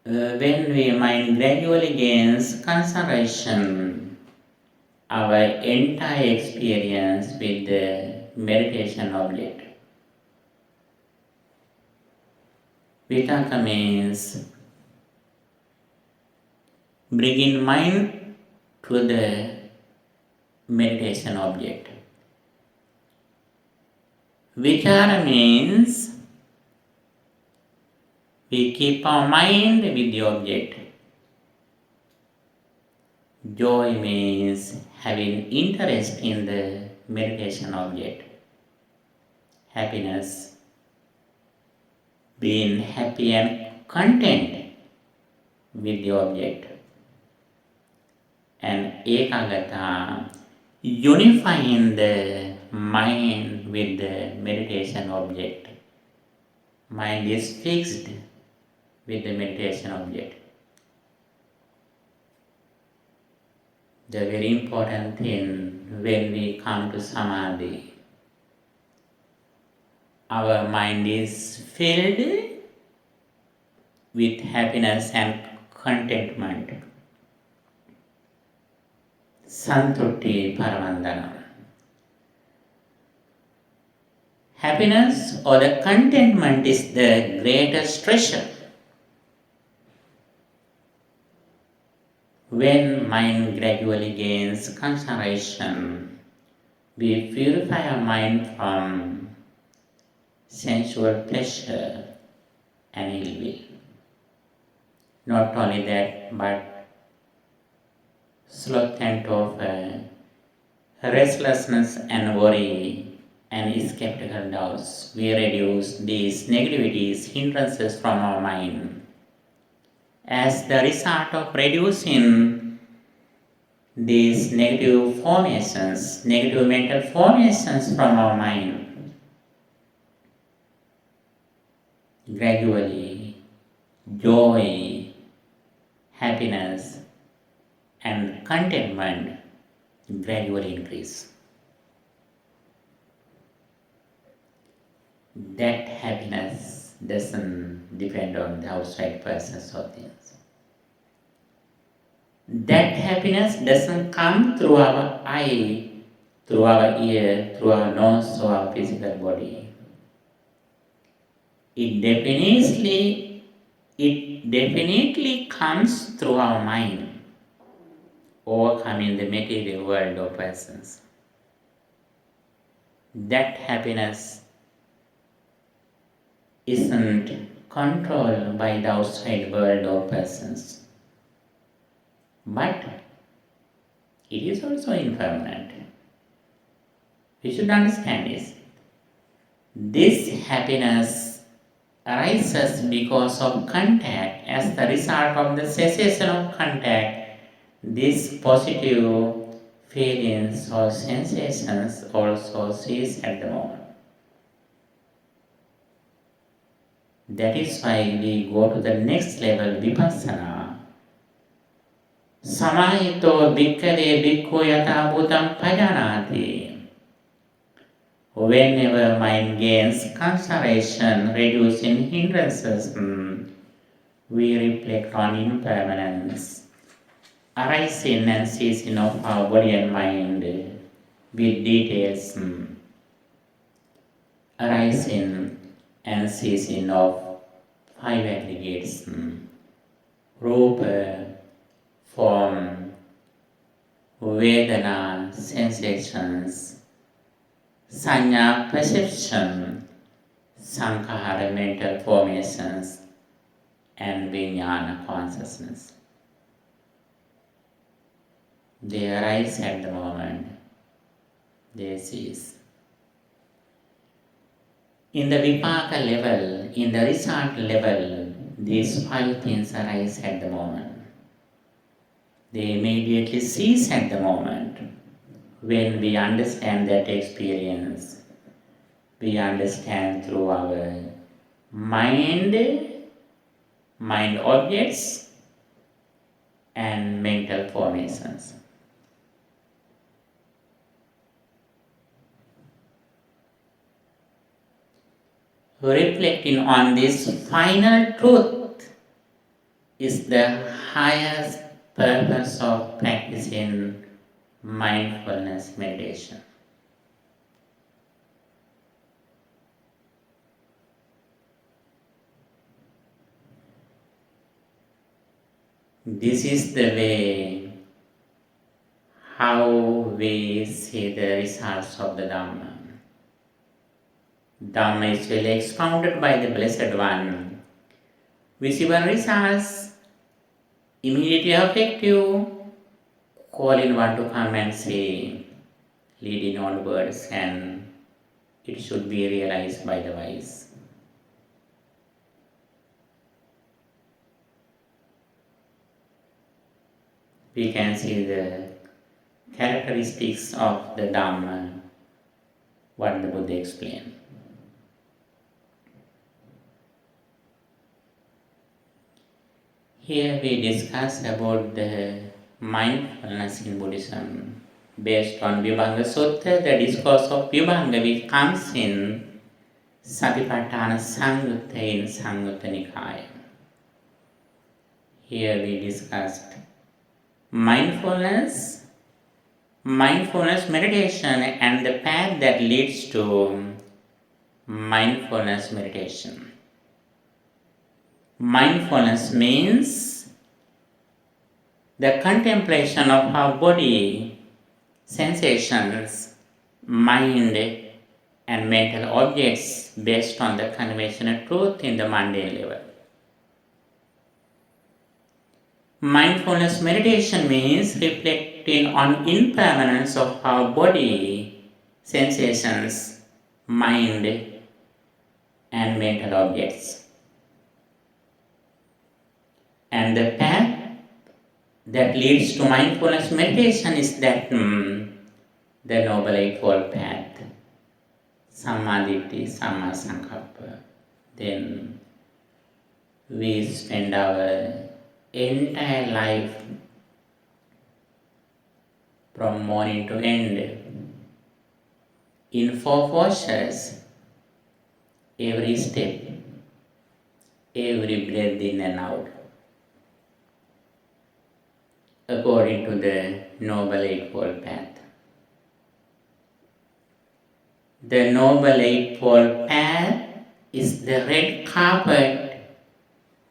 when we mind gradually gains concentration, our entire experience with the meditation object. Vitakka means bringing mind to the meditation object. Vichara means we keep our mind with the object. Joy means having interest in the meditation object. Happiness, being happy and content with the object. And ekaggata, unifying the mind with the meditation object. Mind is fixed with the meditation object. The very important thing when we come to samadhi, our mind is filled with happiness and contentment. Santutti Paramandana. Happiness or the contentment is the greatest treasure. When mind gradually gains concentration, we purify our mind from sensual pleasure and ill will. Not only that, but sloth and torpor, restlessness and worry, and skeptical doubts. We reduce these negativities, hindrances from our mind. As the result of reducing these negative formations, negative mental formations from our mind, gradually joy, happiness, and contentment gradually increase. That happiness doesn't depend on the outside persons or things. That happiness doesn't come through our eye, through our ear, through our nose or our physical body. It definitely comes through our mind, overcoming the material world of persons. That happiness isn't controlled by the outside world of persons, but it is also impermanent. We should understand this. This happiness arises because of contact. As the result of the cessation of contact, these positive feelings or sensations also cease at the moment. That is why we go to the next level, vipassana. Samahito 𝒮𝓃𝓾 ℒ𝒶𝓃𝓀𝒶 𝒂𝐻𝐿𝒂. Whenever mind gains concentration, reducing hindrances, we reflect on impermanence, arising and ceasing of our body and mind with details, arising and ceasing of five aggregates, rupa, form, vedana, sensations, sanya, perception, sankhara, mental formations, and vijnana, consciousness. They arise at the moment, they cease. In the vipaka level, in the result level, these five things arise at the moment. They immediately cease at the moment. When we understand that experience, we understand through our mind objects, and mental formations. Reflecting on this final truth is the highest purpose of practicing mindfulness meditation. This is the way how we see the results of the Dhamma. Dhamma is well expounded by the Blessed One. Visible results, immediately effective, calling one to come and say, leading onwards, and it should be realized by the wise. We can see the characteristics of the Dhamma, what the Buddha explained. Here we discuss about the mindfulness in Buddhism based on Vibhanga Sutta, the discourse of Vibhanga which comes in Satipatthana Samyutta in Samyutta Nikaya. Here we discussed mindfulness meditation and the path that leads to mindfulness meditation. Mindfulness means the contemplation of our body, sensations, mind, and mental objects based on the conventional truth in the mundane level. Mindfulness meditation means reflecting on impermanence of our body, sensations, mind, and mental objects. And the path that leads to mindfulness meditation is that the Noble Eightfold Path, Sammaditthi, Samma Sankappa. Then we spend our entire life from morning to end in 4 postures, every step, every breath in and out, according to the Noble Eightfold Path. The Noble Eightfold Path is the red carpet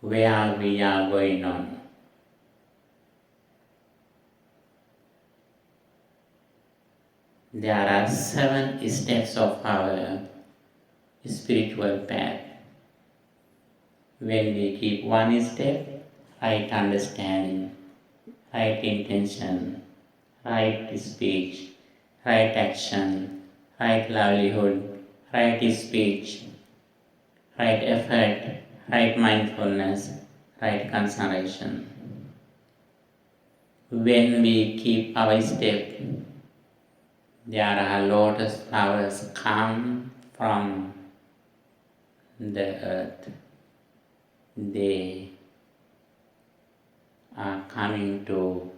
where we are going on. There are 7 steps of our spiritual path. When we keep one step, right understanding, right intention, right speech, right action, right livelihood, right speech, right effort, right mindfulness, right concentration. When we keep our step, there are lotus flowers come from the earth. They are coming to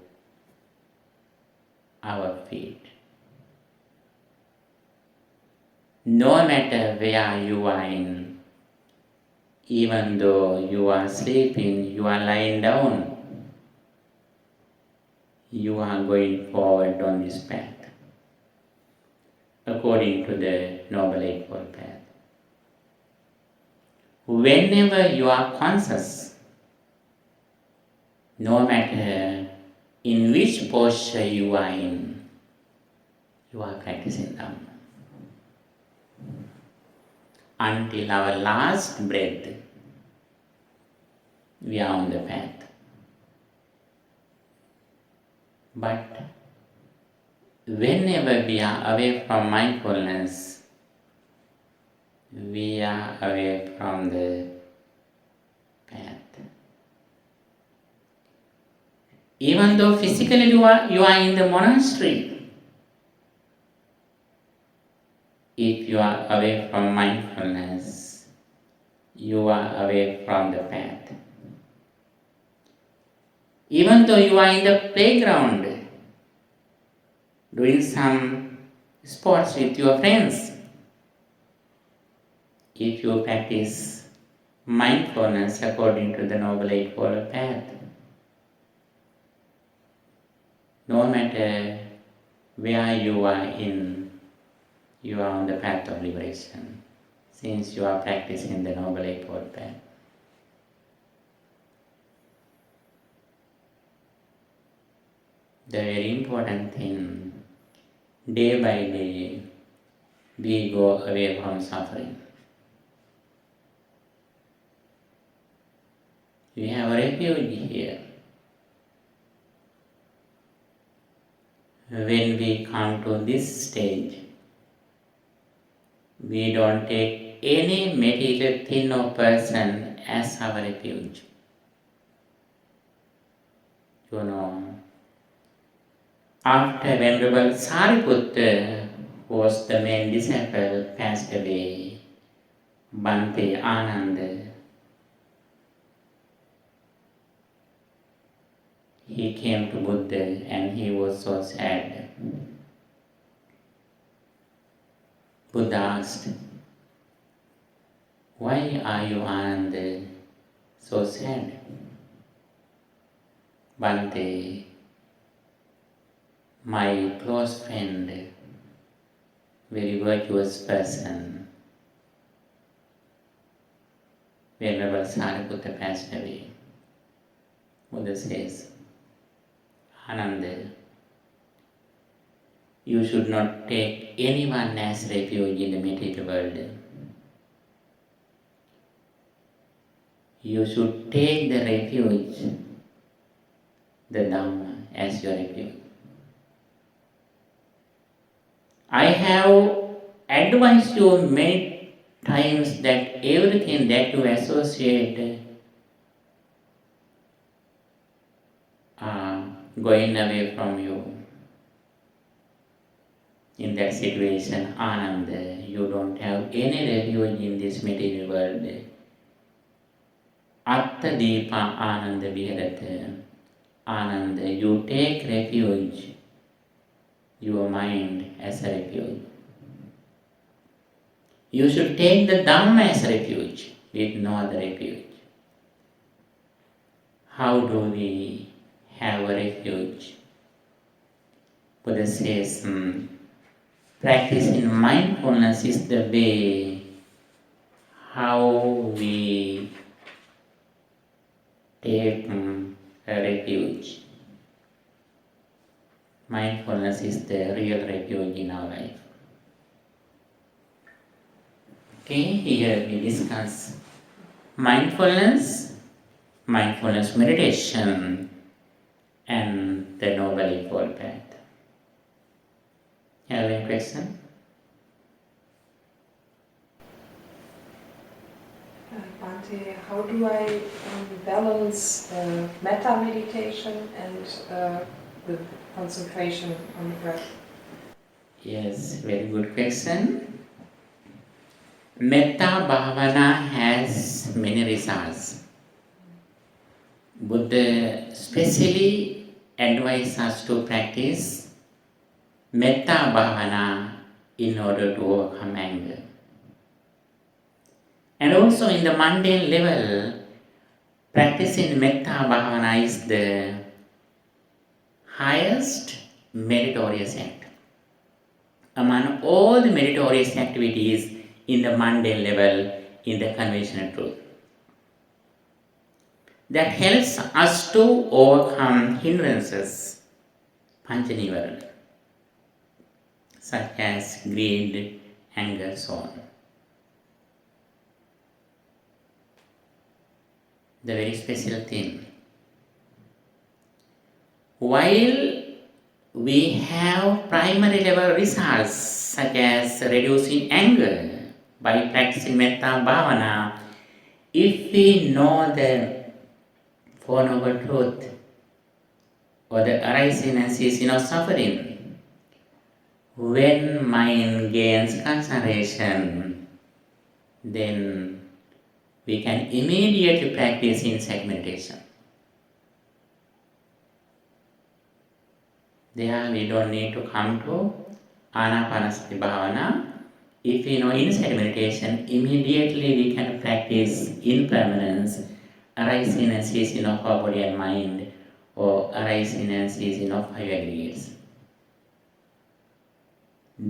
our feet. No matter where you are in, even though you are sleeping, you are lying down, you are going forward on this path, according to the Noble Eightfold Path. Whenever you are conscious, no matter in which posture you are in, you are practicing Dhamma. Until our last breath, we are on the path. But whenever we are away from mindfulness, we are away from the path. Even though physically you are in the monastery, if you are away from mindfulness, you are away from the path. Even though you are in the playground, doing some sports with your friends, if you practice mindfulness according to the Noble Eightfold Path, no matter where you are in, you are on the path of liberation, since you are practicing the Noble Eightfold Path. The very important thing, day by day, we go away from suffering. We have a refuge here. When we come to this stage, we don't take any material thing or person as our refuge. You know, after Venerable Sariputta, who was the main disciple, passed away, Bhante Ananda, he came to Buddha and he was so sad. Buddha asked, "Why are you, Ananda, so sad?" Bhante, my close friend, very virtuous person, Venerable Sariputta passed away. Buddha says, "Ananda, You should not take anyone as refuge in the material world. You should take the refuge, the Dhamma, as your refuge. I have advised you many times that everything that you associate going away from you. In that situation, Ananda, you don't have any refuge in this material world. 𝒮𝓃 ℒ𝒶𝓃 ℒ𝒃. Ananda, you take refuge, your mind as a refuge. You should take the Dhamma as a refuge, with no other refuge. How do we have a refuge? Buddha says, practicing mindfulness is the way how we take a refuge. Mindfulness is the real refuge in our life. Okay, here we discuss mindfulness, mindfulness meditation, and the Noble Eightfold Path. Have any question? Bhante, how do I balance metta meditation and the concentration on the breath? Yes, very good question. Metta Bhavana has many results. Buddha specially advises us to practice Metta Bhavana in order to overcome anger. And also in the mundane level, practicing Metta Bhavana is the highest meritorious act. Among all the meritorious activities in the mundane level, in the conventional truth, that helps us to overcome hindrances, panchanivarana, such as greed, anger, so on. The very special thing. While we have primary level results such as reducing anger by practicing Metta Bhavana, if we know the Four Noble Truth or the arising and ceasing of suffering, when mind gains concentration, then we can immediately practice insight meditation. There we don't need to come to Anapanasati Bhavana. If we know insight meditation, immediately we can practice impermanence, arising and ceasing of our body and mind, or arising and ceasing of five aggregates.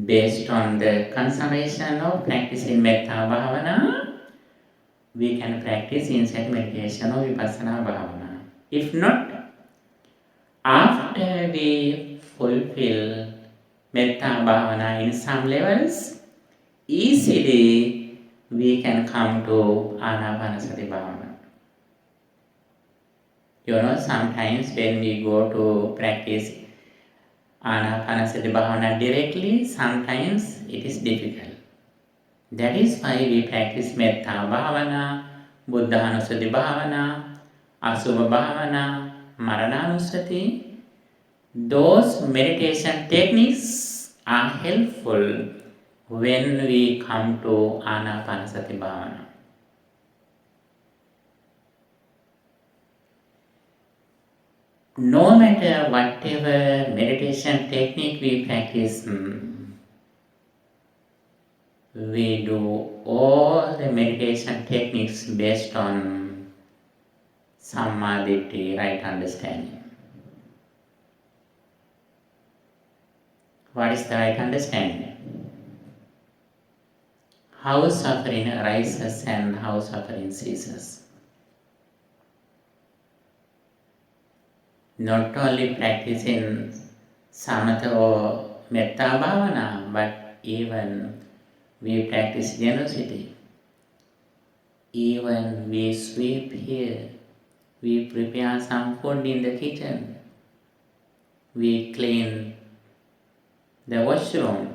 Based on the concentration of practicing Metta Bhavana, we can practice insight meditation or Vipassana Bhavana. If not, after we fulfill Metta Bhavana in some levels, easily we can come to Anapanasati Bhavana. Sometimes when we go to practice Anapanasati Bhavana directly, sometimes it is difficult. That is why we practice Metta Bhavana, Buddhanusati Bhavana, Asubha Bhavana, Marananusati. Those meditation techniques are helpful when we come to Anapanasati Bhavana. No matter whatever meditation technique we practice, we do all the meditation techniques based on Sammaditthi, right understanding. What is the right understanding? How suffering arises and how suffering ceases. Not only practicing samatha or metta bhavana, but even we practice generosity. Even we sweep here, we prepare some food in the kitchen, we clean the washroom.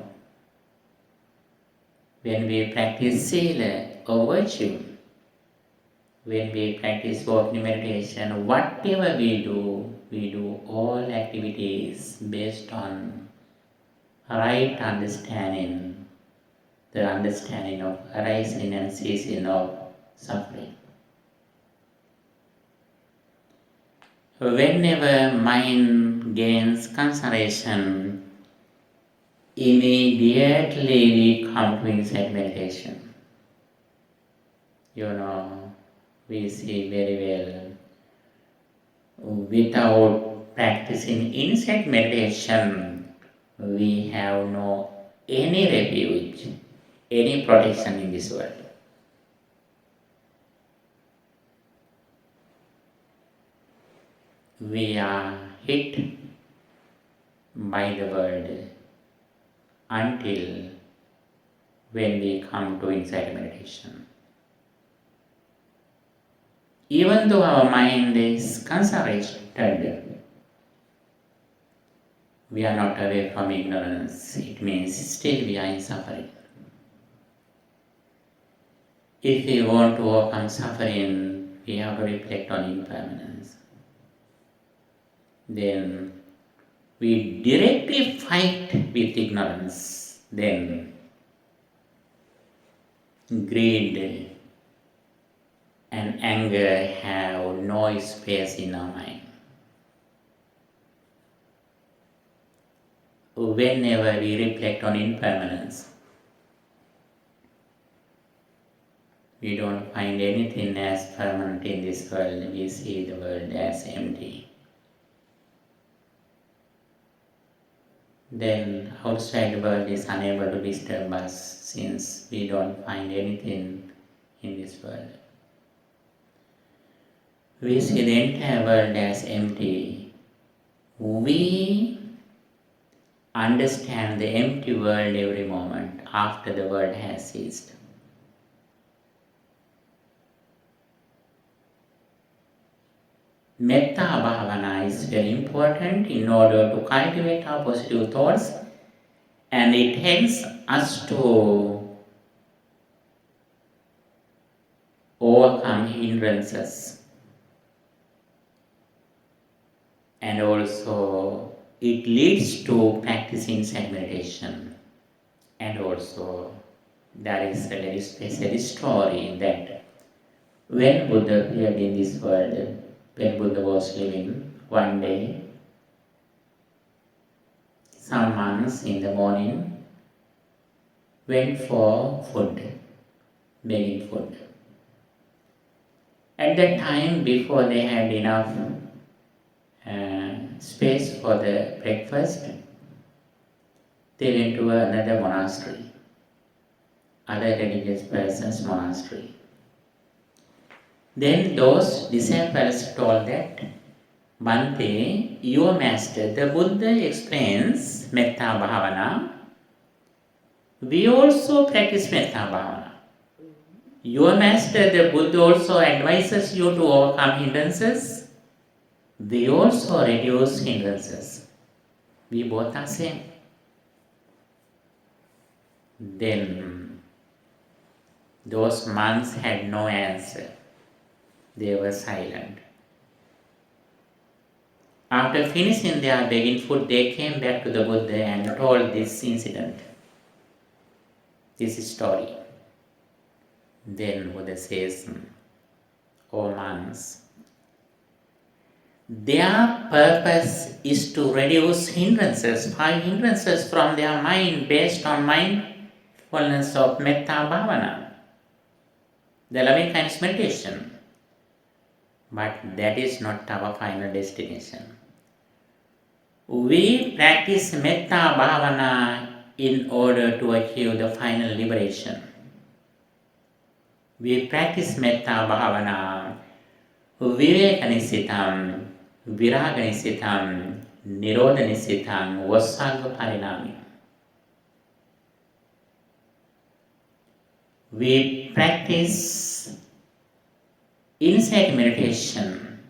When we practice sila or virtue, when we practice walking meditation, whatever we do all activities based on right understanding, the understanding of arising and ceasing of suffering. Whenever mind gains concentration, immediately we come to insight meditation. We see very well, without practicing insight meditation, we have no any refuge, any protection in this world. We are hit by the world until when we come to insight meditation. Even though our mind is concentrated, we are not away from ignorance. It means still we are in suffering. If we want to overcome suffering, we have to reflect on impermanence. Then we directly fight with ignorance. Then greed and anger have no space in our mind. Whenever we reflect on impermanence, we don't find anything as permanent in this world. We see the world as empty. Then outside the world is unable to disturb us since we don't find anything in this world. We see the entire world as empty. We understand the empty world every moment after the world has ceased. Metta bhavana is very important in order to cultivate our positive thoughts, and it helps us to overcome hindrances. And also it leads to practicing insight meditation. And also there is a very special story that when Buddha appeared in this world, when Buddha was living, one day some monks in the morning went for food, begging food. At that time, before they had enough space for the breakfast, they went to another monastery, other religious person's monastery. Then those disciples told that, Bhante, your master, the Buddha explains metta bhavana. We also practice metta bhavana. Your master, the Buddha, also advises you to overcome hindrances. We also reduce hindrances. We both are same. Then those monks had no answer. They were silent. After finishing their begging food, they came back to the Buddha and told this incident, this story. Then Buddha says, O monks, their purpose is to reduce hindrances, 5 hindrances from their mind based on mindfulness of metta bhavana, the loving kindness meditation. But that is not our final destination. We practice metta bhavana in order to achieve the final liberation. We practice metta bhavana viveka-nisitam, viraga-nisitam, nirodha-nisitam, vassagga parinami. we practice insight meditation,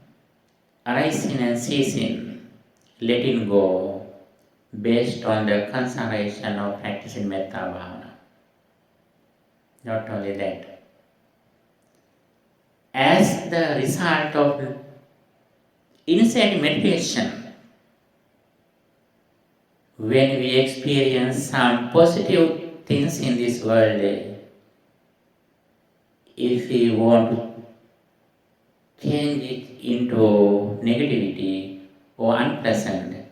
arising and ceasing, letting go, based on the concentration of practicing metta bhavana. Not only that, as the result of insight meditation, when we experience some positive things in this world, if we want to change it into negativity or unpleasant,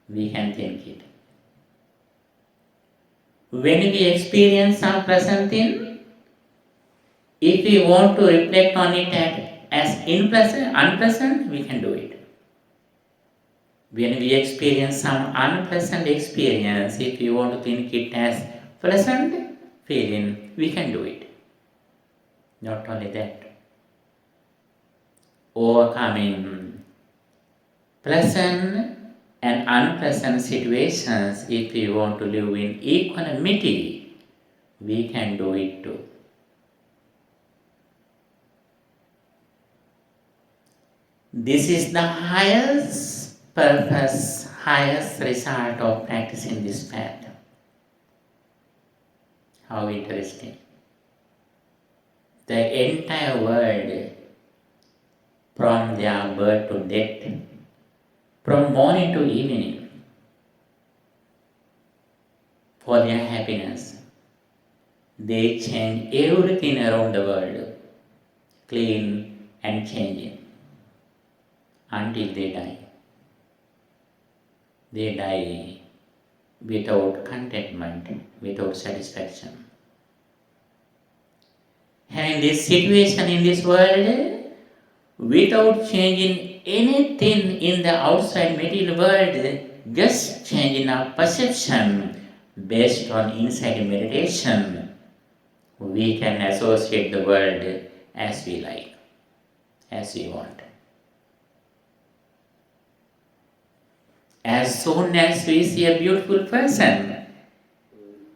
we can think it. When we experience some pleasant thing, if we want to reflect on it as unpleasant, we can do it. When we experience some unpleasant experience, if we want to think it as pleasant feeling, we can do it. Not only that, overcoming pleasant and unpleasant situations, if we want to live in equanimity, we can do it too. This is the highest purpose, highest result of practicing this path. How interesting. The entire world, from their birth to death, from morning to evening, for their happiness, they change everything around the world, clean and changing, until they die. They die without contentment, without satisfaction. And this situation in this world, without changing anything in the outside material world, just changing our perception based on inside meditation, we can associate the world as we like, as we want. As soon as we see a beautiful person,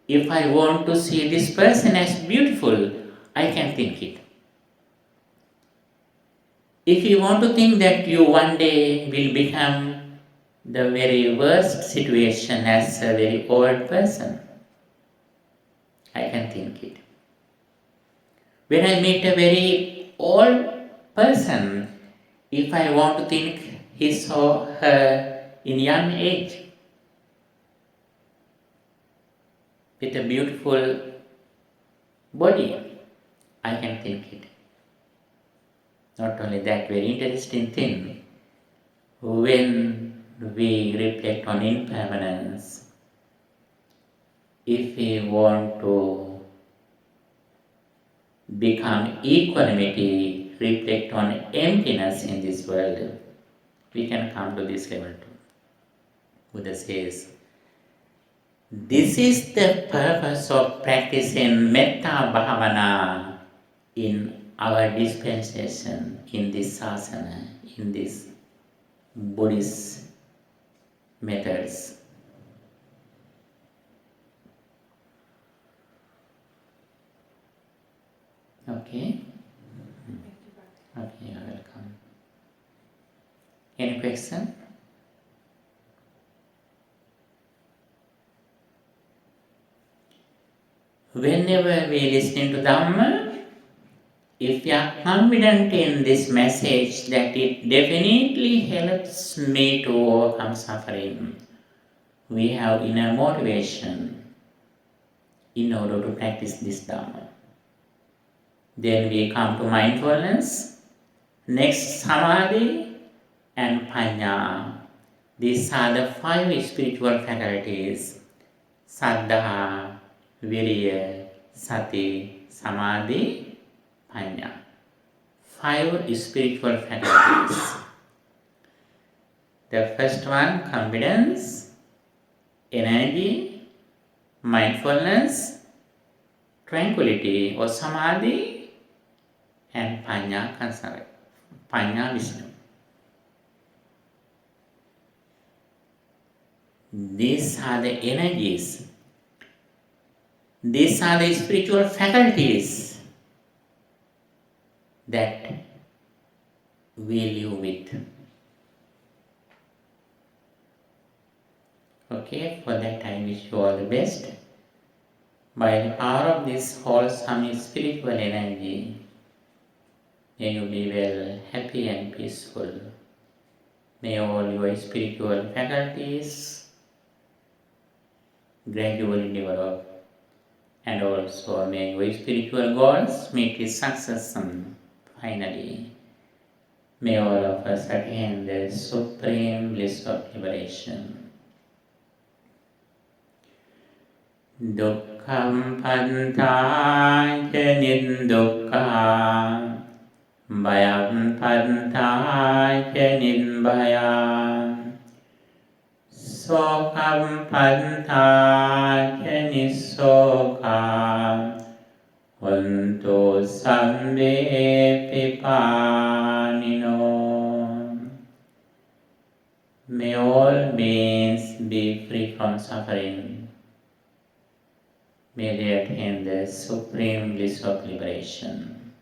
if I want to see this person as beautiful, I can think it. If you want to think that you one day will become the very worst situation as a very old person, I can think it. When I meet a very old person, if I want to think his or her in young age, with a beautiful body, I can think it. Not only that, very interesting thing, when we reflect on impermanence, if we want to become equanimity, reflect on emptiness in this world, we can come to this level too. Buddha says, this is the purpose of practicing metta bhavana in our dispensation, in this sasana, in these Buddhist methods. Okay? Okay, you're welcome. Any question? Whenever we listen to Dhamma, if you are confident in this message that it definitely helps me to overcome suffering, we have inner motivation in order to practice this Dhamma. Then we come to mindfulness, next samadhi and panya. These are the 5 spiritual faculties: saddha, viriya, sati, samadhi, panya. 5 spiritual faculties. The first one, confidence, energy, mindfulness, tranquility or samadhi, and panya, concentration. Panya, wisdom. These are the energies These are the spiritual faculties that we live with. Okay, for that I wish you all the best. By the power of this wholesome spiritual energy, may you be well, happy and peaceful. May all your spiritual faculties gradually develop, and also may your spiritual goals meet with success finally. May all of us attain the supreme bliss of liberation. Dukkham pantāca niddukkha, bhayam pantāca nidbhaya, sokam pantāca nissokha, hontu sambe pipanino. May all beings be free from suffering. May they attain the supreme bliss of liberation.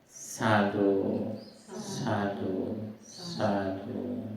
Sadhu, sadhu, sadhu.